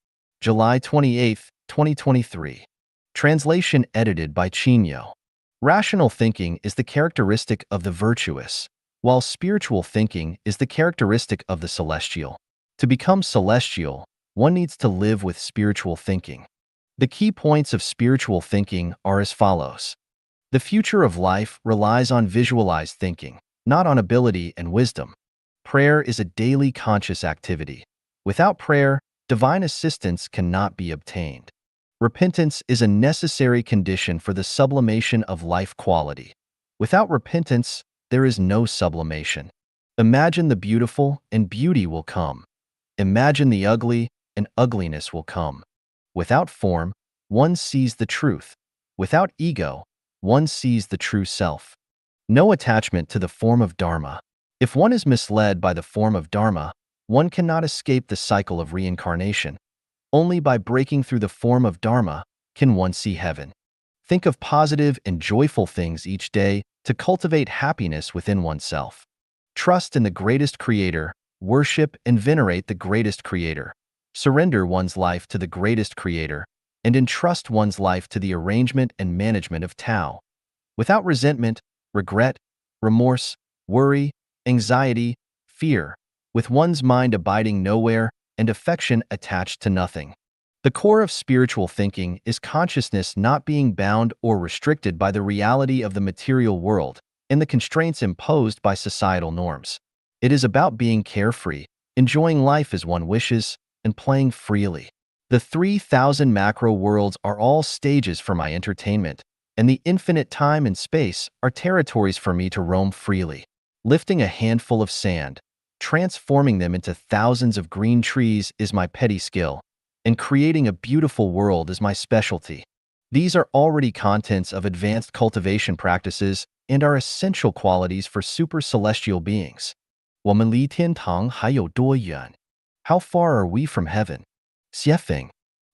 July 28, 2023. Translation edited by Chinyo. Rational thinking is the characteristic of the virtuous, while spiritual thinking is the characteristic of the celestial. To become celestial, one needs to live with spiritual thinking. The key points of spiritual thinking are as follows. The future of life relies on visualized thinking, not on ability and wisdom. Prayer is a daily conscious activity. Without prayer, divine assistance cannot be obtained. Repentance is a necessary condition for the sublimation of life quality. Without repentance, there is no sublimation. Imagine the beautiful, and beauty will come. Imagine the ugly, and ugliness will come. Without form, one sees the truth. Without ego, one sees the true self. No attachment to the form of Dharma. If one is misled by the form of Dharma, one cannot escape the cycle of reincarnation. Only by breaking through the form of Dharma can one see heaven. Think of positive and joyful things each day to cultivate happiness within oneself. Trust in the greatest creator, worship and venerate the greatest creator. Surrender one's life to the greatest creator, and entrust one's life to the arrangement and management of Tao. Without resentment, regret, remorse, worry, anxiety, fear, with one's mind abiding nowhere and affection attached to nothing. The core of spiritual thinking is consciousness not being bound or restricted by the reality of the material world and the constraints imposed by societal norms. It is about being carefree, enjoying life as one wishes, and playing freely. The 3,000 macro worlds are all stages for my entertainment, and the infinite time and space are territories for me to roam freely. Lifting a handful of sand, transforming them into thousands of green trees is my petty skill, and creating a beautiful world is my specialty. These are already contents of advanced cultivation practices and are essential qualities for super celestial beings. 我们离天堂还有多远? How far are we from heaven? Xiefeng,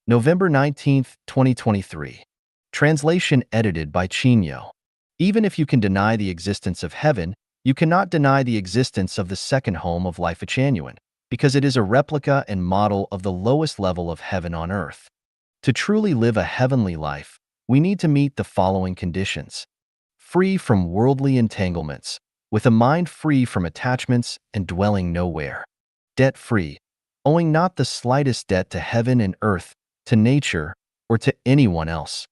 November 19, 2023. Translation edited by Chinyo. Even if you can deny the existence of heaven, you cannot deny the existence of the second home of life Echanuan, because it is a replica and model of the lowest level of heaven on earth. To truly live a heavenly life, we need to meet the following conditions. Free from worldly entanglements, with a mind free from attachments and dwelling nowhere. Debt-free, owing not the slightest debt to heaven and earth, to nature, or to anyone else.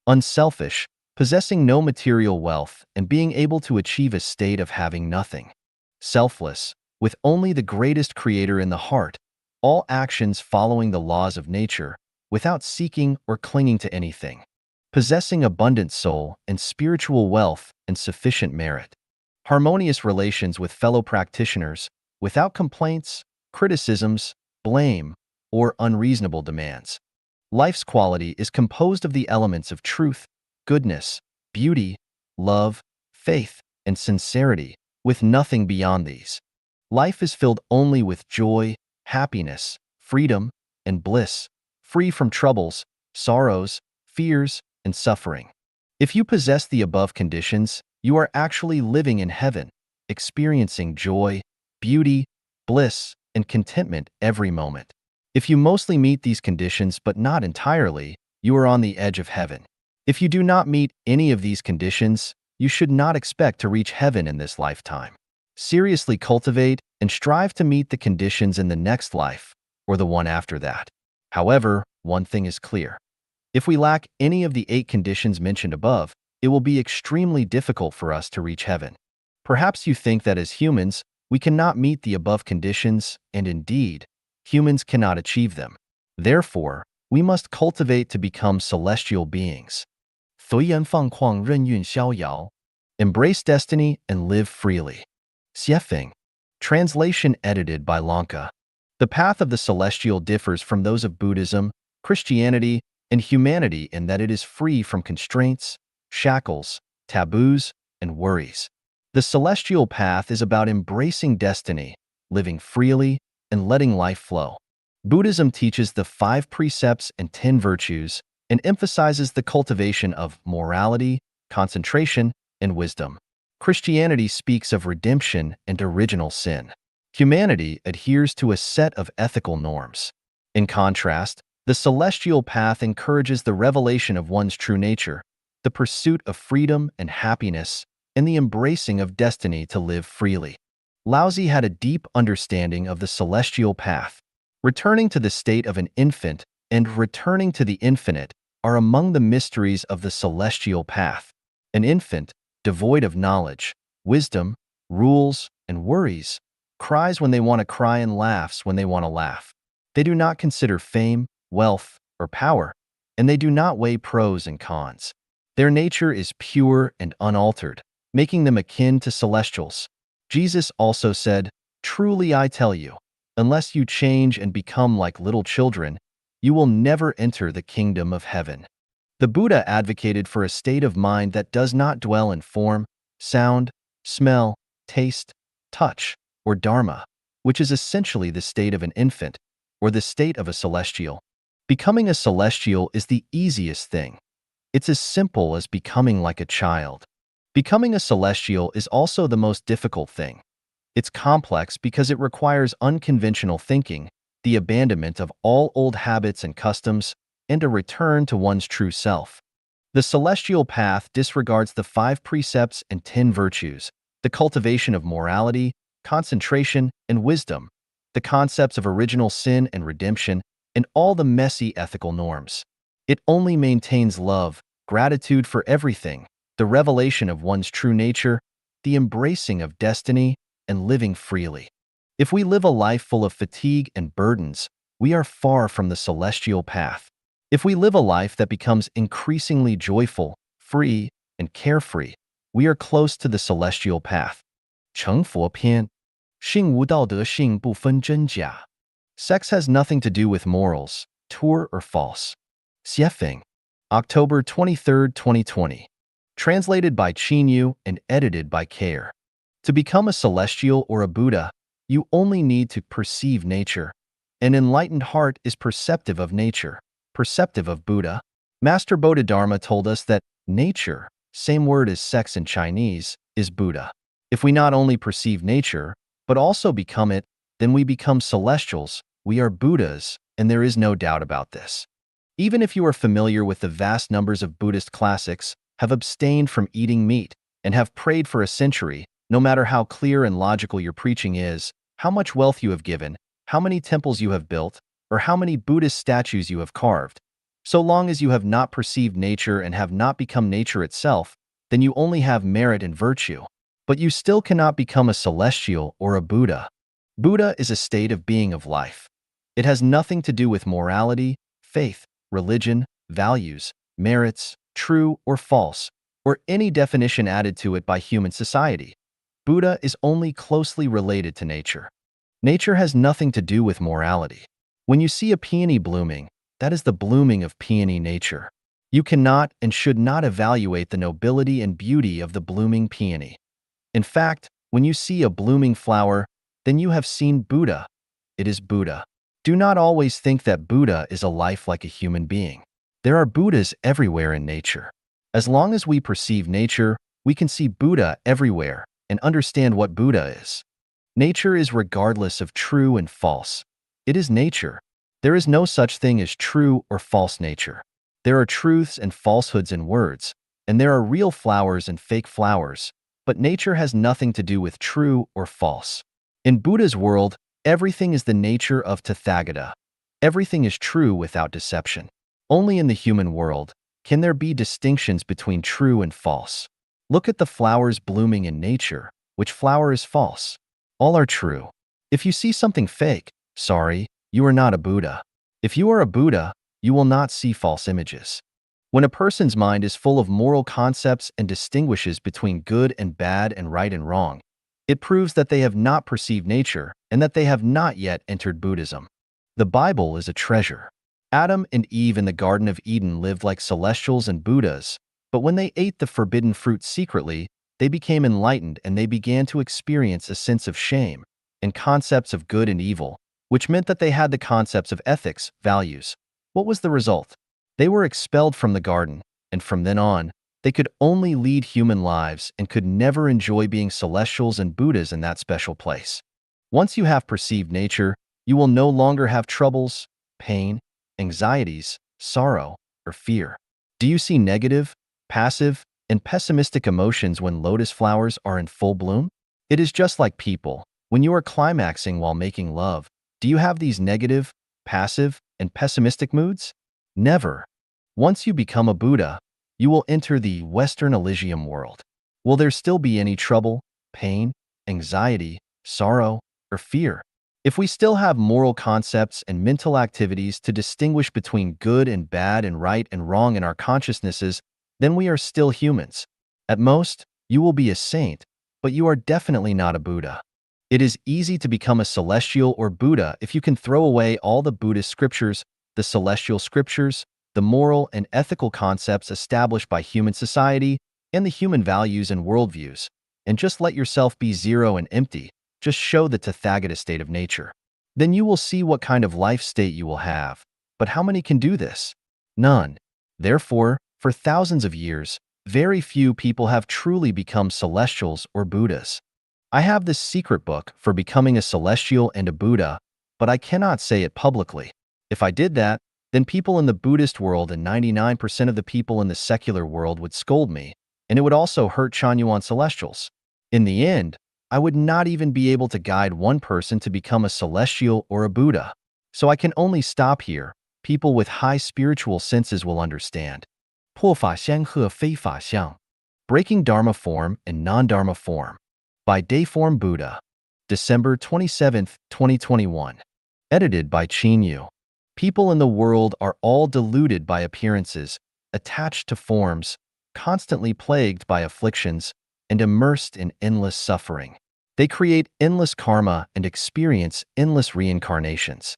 Unselfish, possessing no material wealth and being able to achieve a state of having nothing. Selfless, with only the greatest creator in the heart, all actions following the laws of nature, without seeking or clinging to anything. Possessing abundant soul and spiritual wealth and sufficient merit. Harmonious relations with fellow practitioners, without complaints, criticisms, blame, or unreasonable demands. Life's quality is composed of the elements of truth, goodness, beauty, love, faith, and sincerity, with nothing beyond these. Life is filled only with joy, happiness, freedom, and bliss, free from troubles, sorrows, fears, and suffering. If you possess the above conditions, you are actually living in heaven, experiencing joy, beauty, bliss, and contentment every moment. If you mostly meet these conditions but not entirely, you are on the edge of heaven. If you do not meet any of these conditions, you should not expect to reach heaven in this lifetime. Seriously cultivate and strive to meet the conditions in the next life, or the one after that. However, one thing is clear. If we lack any of the 8 conditions mentioned above, it will be extremely difficult for us to reach heaven. Perhaps you think that as humans, we cannot meet the above conditions, and indeed, humans cannot achieve them. Therefore, we must cultivate to become celestial beings. 随缘放旷任运逍遥. Embrace destiny and live freely. Xiefeng. Translation edited by Lanka. The path of the celestial differs from those of Buddhism, Christianity, and humanity in that it is free from constraints, shackles, taboos, and worries. The celestial path is about embracing destiny, living freely, and letting life flow. Buddhism teaches the 5 precepts and 10 virtues and emphasizes the cultivation of morality, concentration, and wisdom. Christianity speaks of redemption and original sin. Humanity adheres to a set of ethical norms. In contrast, the celestial path encourages the revelation of one's true nature, the pursuit of freedom and happiness, and the embracing of destiny to live freely. Laozi had a deep understanding of the celestial path. Returning to the state of an infant and returning to the infinite are among the mysteries of the celestial path. An infant, devoid of knowledge, wisdom, rules, and worries, cries when they want to cry and laughs when they want to laugh. They do not consider fame, wealth, or power, and they do not weigh pros and cons. Their nature is pure and unaltered, making them akin to celestials. Jesus also said, "Truly I tell you, unless you change and become like little children, you will never enter the kingdom of heaven." The Buddha advocated for a state of mind that does not dwell in form, sound, smell, taste, touch, or dharma, which is essentially the state of an infant, or the state of a celestial. Becoming a celestial is the easiest thing. It's as simple as becoming like a child. Becoming a celestial is also the most difficult thing. It's complex because it requires unconventional thinking, the abandonment of all old habits and customs, and a return to one's true self. The celestial path disregards the 5 precepts and 10 virtues, the cultivation of morality, concentration, and wisdom, the concepts of original sin and redemption, and all the messy ethical norms. It only maintains love, gratitude for everything, the revelation of one's true nature, the embracing of destiny, and living freely. If we live a life full of fatigue and burdens, we are far from the celestial path. If we live a life that becomes increasingly joyful, free, and carefree, we are close to the celestial path. 成佛篇，性无道德性不分真假. Sex has nothing to do with morals, true or false. Xiefeng, October 23, 2020. Translated by Qinyu and edited by Care. To become a celestial or a Buddha, you only need to perceive nature. An enlightened heart is perceptive of nature, perceptive of Buddha. Master Bodhidharma told us that nature, same word as sex in Chinese, is Buddha. If we not only perceive nature, but also become it, then we become celestials, we are Buddhas, and there is no doubt about this. Even if you are familiar with the vast numbers of Buddhist classics, have abstained from eating meat, and have prayed for a century, no matter how clear and logical your preaching is, how much wealth you have given, how many temples you have built, or how many Buddhist statues you have carved, so long as you have not perceived nature and have not become nature itself, then you only have merit and virtue. But you still cannot become a celestial or a Buddha. Buddha is a state of being of life. It has nothing to do with morality, faith, religion, values, merits, true or false, or any definition added to it by human society. Buddha is only closely related to nature. Nature has nothing to do with morality. When you see a peony blooming, that is the blooming of peony nature. You cannot and should not evaluate the nobility and beauty of the blooming peony. In fact, when you see a blooming flower, then you have seen Buddha. It is Buddha. Do not always think that Buddha is a life like a human being. There are Buddhas everywhere in nature. As long as we perceive nature, we can see Buddha everywhere and understand what Buddha is. Nature is regardless of true and false. It is nature. There is no such thing as true or false nature. There are truths and falsehoods in words, and there are real flowers and fake flowers, but nature has nothing to do with true or false. In Buddha's world, everything is the nature of Tathagata. Everything is true without deception. Only in the human world can there be distinctions between true and false. Look at the flowers blooming in nature. Which flower is false? All are true. If you see something fake, sorry, you are not a Buddha. If you are a Buddha, you will not see false images. When a person's mind is full of moral concepts and distinguishes between good and bad and right and wrong, It proves that they have not perceived nature and that they have not yet entered Buddhism. The Bible is a treasure. Adam and Eve in the Garden of Eden lived like celestials and Buddhas, but when they ate the forbidden fruit secretly, they became enlightened and they began to experience a sense of shame and concepts of good and evil, which meant that they had the concepts of ethics, values. What was the result? They were expelled from the garden, and from then on, they could only lead human lives and could never enjoy being celestials and Buddhas in that special place. Once you have perceived nature, you will no longer have troubles, pain, anxieties, sorrow, or fear. Do you see negative, passive, and pessimistic emotions when lotus flowers are in full bloom? It is just like people. When you are climaxing while making love, do you have these negative, passive, and pessimistic moods? Never. Once you become a Buddha, you will enter the Western Elysium world. Will there still be any trouble, pain, anxiety, sorrow, or fear? If we still have moral concepts and mental activities to distinguish between good and bad and right and wrong in our consciousnesses, then we are still humans. At most, you will be a saint, but you are definitely not a Buddha. It is easy to become a celestial or Buddha if you can throw away all the Buddhist scriptures, the celestial scriptures, the moral and ethical concepts established by human society, and the human values and worldviews, and just let yourself be zero and empty. Just show the Tathagata state of nature. Then you will see what kind of life state you will have. But how many can do this? None. Therefore, for thousands of years, very few people have truly become celestials or Buddhas. I have this secret book for becoming a celestial and a Buddha, but I cannot say it publicly. If I did that, then people in the Buddhist world and 99% of the people in the secular world would scold me, and it would also hurt Chanyuan celestials. In the end, I would not even be able to guide one person to become a celestial or a Buddha. So I can only stop here. People with high spiritual senses will understand. 破法相和非法相. Breaking Dharma Form and Non-Dharma Form. By Dayform Buddha. December 27, 2021. Edited by Qin Yu. People in the world are all deluded by appearances, attached to forms, constantly plagued by afflictions, and immersed in endless suffering. They create endless karma and experience endless reincarnations.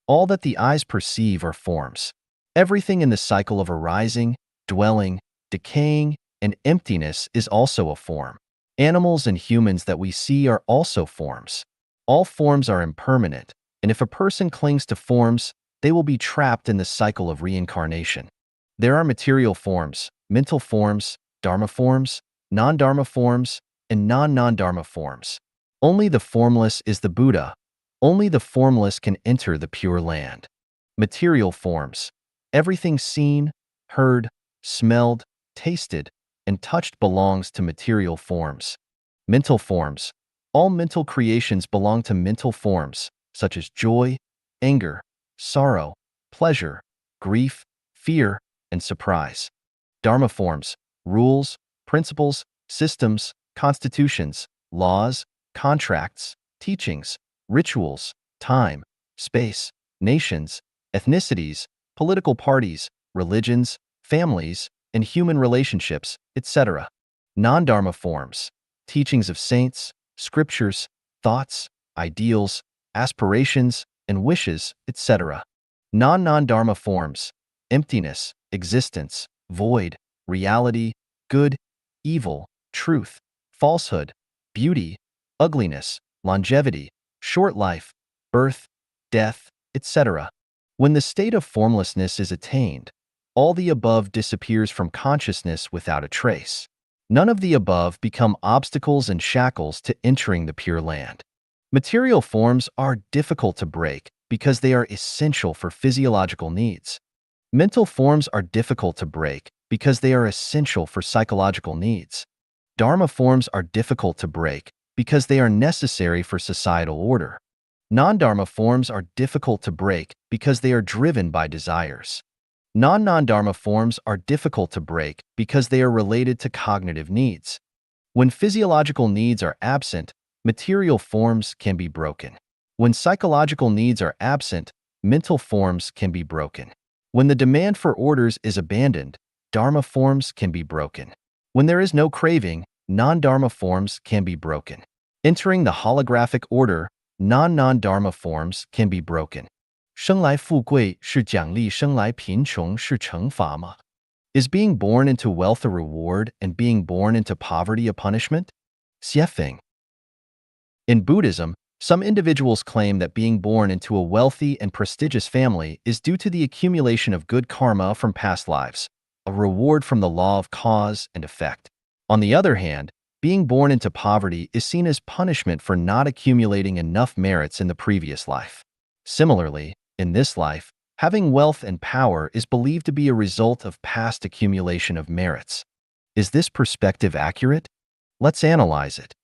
All that the eyes perceive are forms. Everything in the cycle of arising, dwelling, decaying, and emptiness is also a form. Animals and humans that we see are also forms. All forms are impermanent, and if a person clings to forms, they will be trapped in the cycle of reincarnation. There are material forms, mental forms, dharma forms, non-dharma forms, and non-dharma forms. Only the formless is the Buddha. Only the formless can enter the Pure Land. Material forms. Everything seen, heard, smelled, tasted, and touched belongs to material forms. Mental forms. All mental creations belong to mental forms, such as joy, anger, sorrow, pleasure, grief, fear, and surprise. Dharma forms. Rules, principles, systems, constitutions, laws, contracts, teachings, rituals, time, space, nations, ethnicities, political parties, religions, families, and human relationships, etc. Non-dharma forms. Teachings of saints, scriptures, thoughts, ideals, aspirations, and wishes, etc. Non-dharma forms. Emptiness, existence, void, reality, good, evil, truth, falsehood, beauty, ugliness, longevity, short life, birth, death, etc. When the state of formlessness is attained, all the above disappears from consciousness without a trace. None of the above become obstacles and shackles to entering the Pure Land. Material forms are difficult to break because they are essential for physiological needs. Mental forms are difficult to break because they are essential for psychological needs. Dharma forms are difficult to break because they are necessary for societal order. Non-dharma forms are difficult to break because they are driven by desires. Non-dharma forms are difficult to break because they are related to cognitive needs. When physiological needs are absent, material forms can be broken. When psychological needs are absent, mental forms can be broken. When the demand for orders is abandoned, dharma forms can be broken. When there is no craving, non-dharma forms can be broken. Entering the holographic order, non-dharma forms can be broken. 生来富贵是奖励，生来贫穷是惩罚吗? Is being born into wealth a reward and being born into poverty a punishment? Xiefeng. In Buddhism, some individuals claim that being born into a wealthy and prestigious family is due to the accumulation of good karma from past lives, a reward from the law of cause and effect. On the other hand, being born into poverty is seen as punishment for not accumulating enough merits in the previous life. Similarly, in this life, having wealth and power is believed to be a result of past accumulation of merits. Is this perspective accurate? Let's analyze it.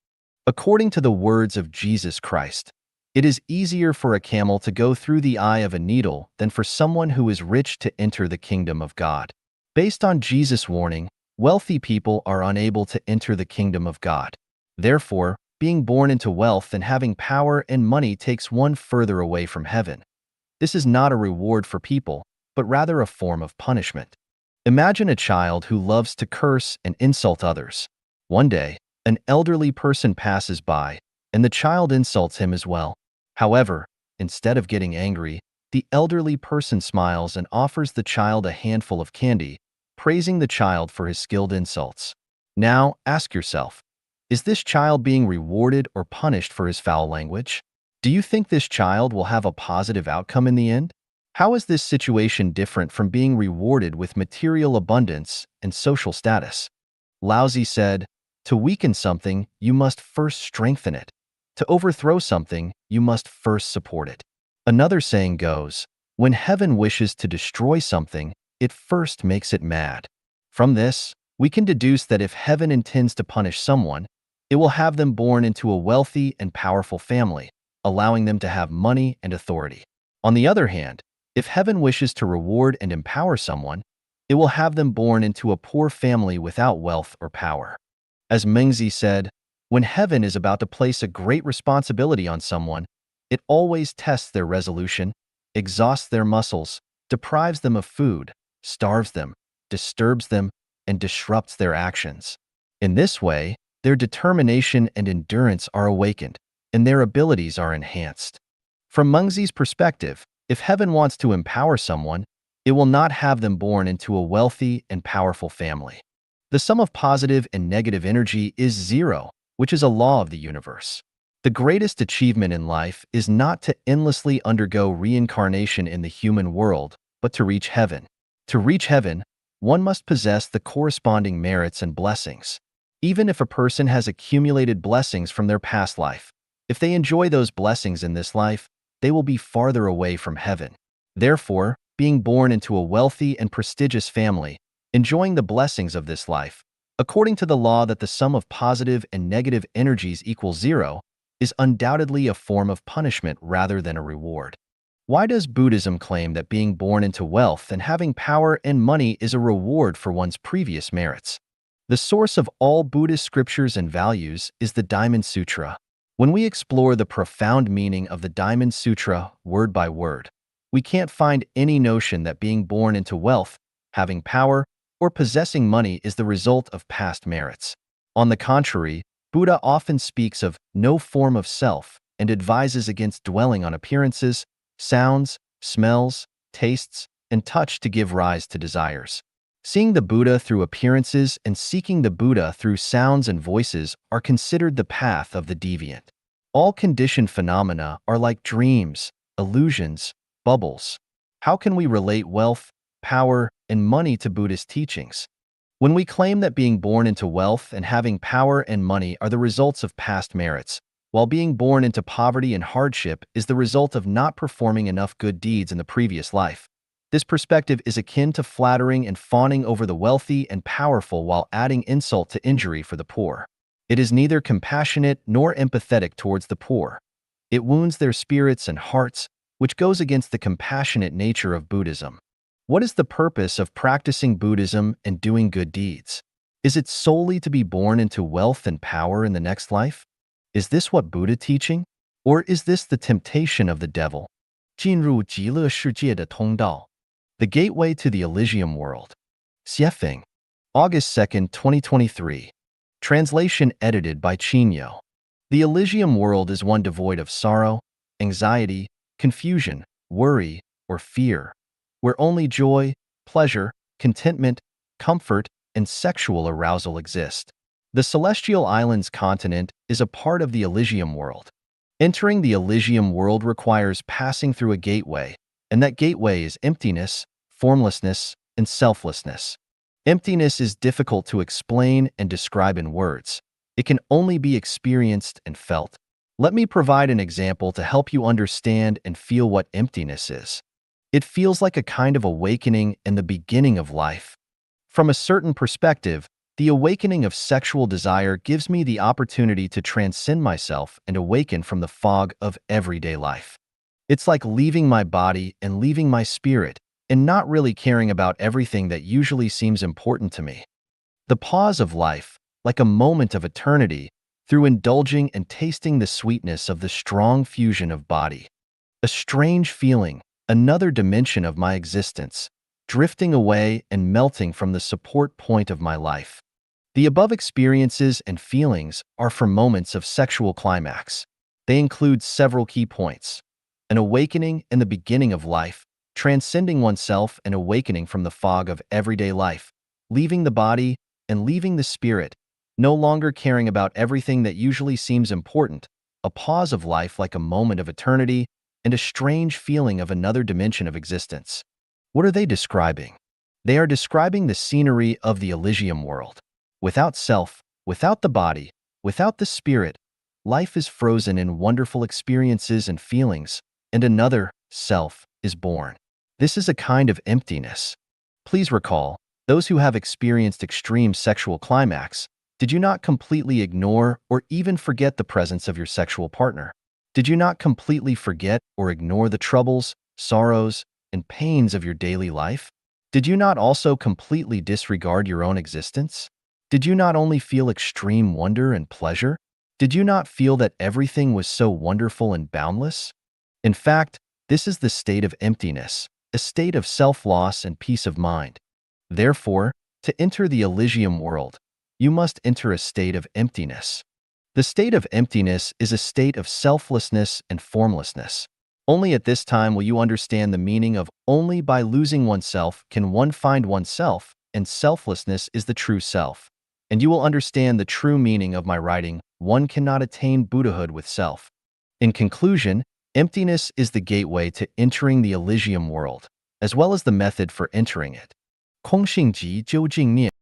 According to the words of Jesus Christ, it is easier for a camel to go through the eye of a needle than for someone who is rich to enter the kingdom of God. Based on Jesus' warning, wealthy people are unable to enter the kingdom of God. Therefore, being born into wealth and having power and money takes one further away from heaven. This is not a reward for people, but rather a form of punishment. Imagine a child who loves to curse and insult others. One day, an elderly person passes by, and the child insults him as well. However, instead of getting angry, the elderly person smiles and offers the child a handful of candy, praising the child for his skilled insults. Now, ask yourself, is this child being rewarded or punished for his foul language? Do you think this child will have a positive outcome in the end? How is this situation different from being rewarded with material abundance and social status? Laozi said, "To weaken something, you must first strengthen it. To overthrow something, you must first support it." Another saying goes, "When heaven wishes to destroy something, it first makes it mad." From this, we can deduce that if heaven intends to punish someone, it will have them born into a wealthy and powerful family, allowing them to have money and authority. On the other hand, if heaven wishes to reward and empower someone, it will have them born into a poor family without wealth or power. As Mengzi said, when heaven is about to place a great responsibility on someone, it always tests their resolution, exhausts their muscles, deprives them of food, starves them, disturbs them, and disrupts their actions. In this way, their determination and endurance are awakened, and their abilities are enhanced. From Mengzi's perspective, if heaven wants to empower someone, it will not have them born into a wealthy and powerful family. The sum of positive and negative energy is zero, which is a law of the universe. The greatest achievement in life is not to endlessly undergo reincarnation in the human world, but to reach heaven. To reach heaven, one must possess the corresponding merits and blessings. Even if a person has accumulated blessings from their past life, if they enjoy those blessings in this life, they will be farther away from heaven. Therefore, being born into a wealthy and prestigious family, enjoying the blessings of this life, according to the law that the sum of positive and negative energies equals zero, is undoubtedly a form of punishment rather than a reward. Why does Buddhism claim that being born into wealth and having power and money is a reward for one's previous merits? The source of all Buddhist scriptures and values is the Diamond Sutra. When we explore the profound meaning of the Diamond Sutra word by word, we can't find any notion that being born into wealth, having power, or possessing money is the result of past merits. On the contrary, Buddha often speaks of no form of self and advises against dwelling on appearances, sounds, smells, tastes, and touch to give rise to desires. Seeing the Buddha through appearances and seeking the Buddha through sounds and voices are considered the path of the deviant. All conditioned phenomena are like dreams, illusions, bubbles. How can we relate wealth, power, and money to Buddhist teachings? When we claim that being born into wealth and having power and money are the results of past merits, while being born into poverty and hardship is the result of not performing enough good deeds in the previous life, this perspective is akin to flattering and fawning over the wealthy and powerful while adding insult to injury for the poor. It is neither compassionate nor empathetic towards the poor. It wounds their spirits and hearts, which goes against the compassionate nature of Buddhism. What is the purpose of practicing Buddhism and doing good deeds? Is it solely to be born into wealth and power in the next life? Is this what Buddha teaching? Or is this the temptation of the devil? 进入极乐世界的通道. The gateway to the Elysium world. Xiefeng. August 2nd, 2023. Translation edited by Chinyo. The Elysium world is one devoid of sorrow, anxiety, confusion, worry, or fear, where only joy, pleasure, contentment, comfort, and sexual arousal exist. The Celestial Islands continent is a part of the Elysium world. Entering the Elysium world requires passing through a gateway, and that gateway is emptiness, formlessness, and selflessness. Emptiness is difficult to explain and describe in words. It can only be experienced and felt. Let me provide an example to help you understand and feel what emptiness is. It feels like a kind of awakening in the beginning of life. From a certain perspective, the awakening of sexual desire gives me the opportunity to transcend myself and awaken from the fog of everyday life. It's like leaving my body and leaving my spirit, and not really caring about everything that usually seems important to me. The pause of life, like a moment of eternity, through indulging and tasting the sweetness of the strong fusion of body. A strange feeling, another dimension of my existence, drifting away and melting from the support point of my life. The above experiences and feelings are for moments of sexual climax. They include several key points: an awakening in the beginning of life, transcending oneself and awakening from the fog of everyday life, leaving the body and leaving the spirit, no longer caring about everything that usually seems important, a pause of life like a moment of eternity, and a strange feeling of another dimension of existence. What are they describing? They are describing the scenery of the Elysium world. Without self, without the body, without the spirit, life is frozen in wonderful experiences and feelings, and another self is born. This is a kind of emptiness. Please recall, those who have experienced extreme sexual climax, did you not completely ignore or even forget the presence of your sexual partner? Did you not completely forget or ignore the troubles, sorrows, and pains of your daily life? Did you not also completely disregard your own existence? Did you not only feel extreme wonder and pleasure? Did you not feel that everything was so wonderful and boundless? In fact, this is the state of emptiness, a state of self-loss and peace of mind. Therefore, to enter the Elysium world, you must enter a state of emptiness. The state of emptiness is a state of selflessness and formlessness. Only at this time will you understand the meaning of only by losing oneself can one find oneself, and selflessness is the true self. And you will understand the true meaning of my writing, one cannot attain Buddhahood with self. In conclusion, emptiness is the gateway to entering the Elysium world, as well as the method for entering it. 空性即究竟念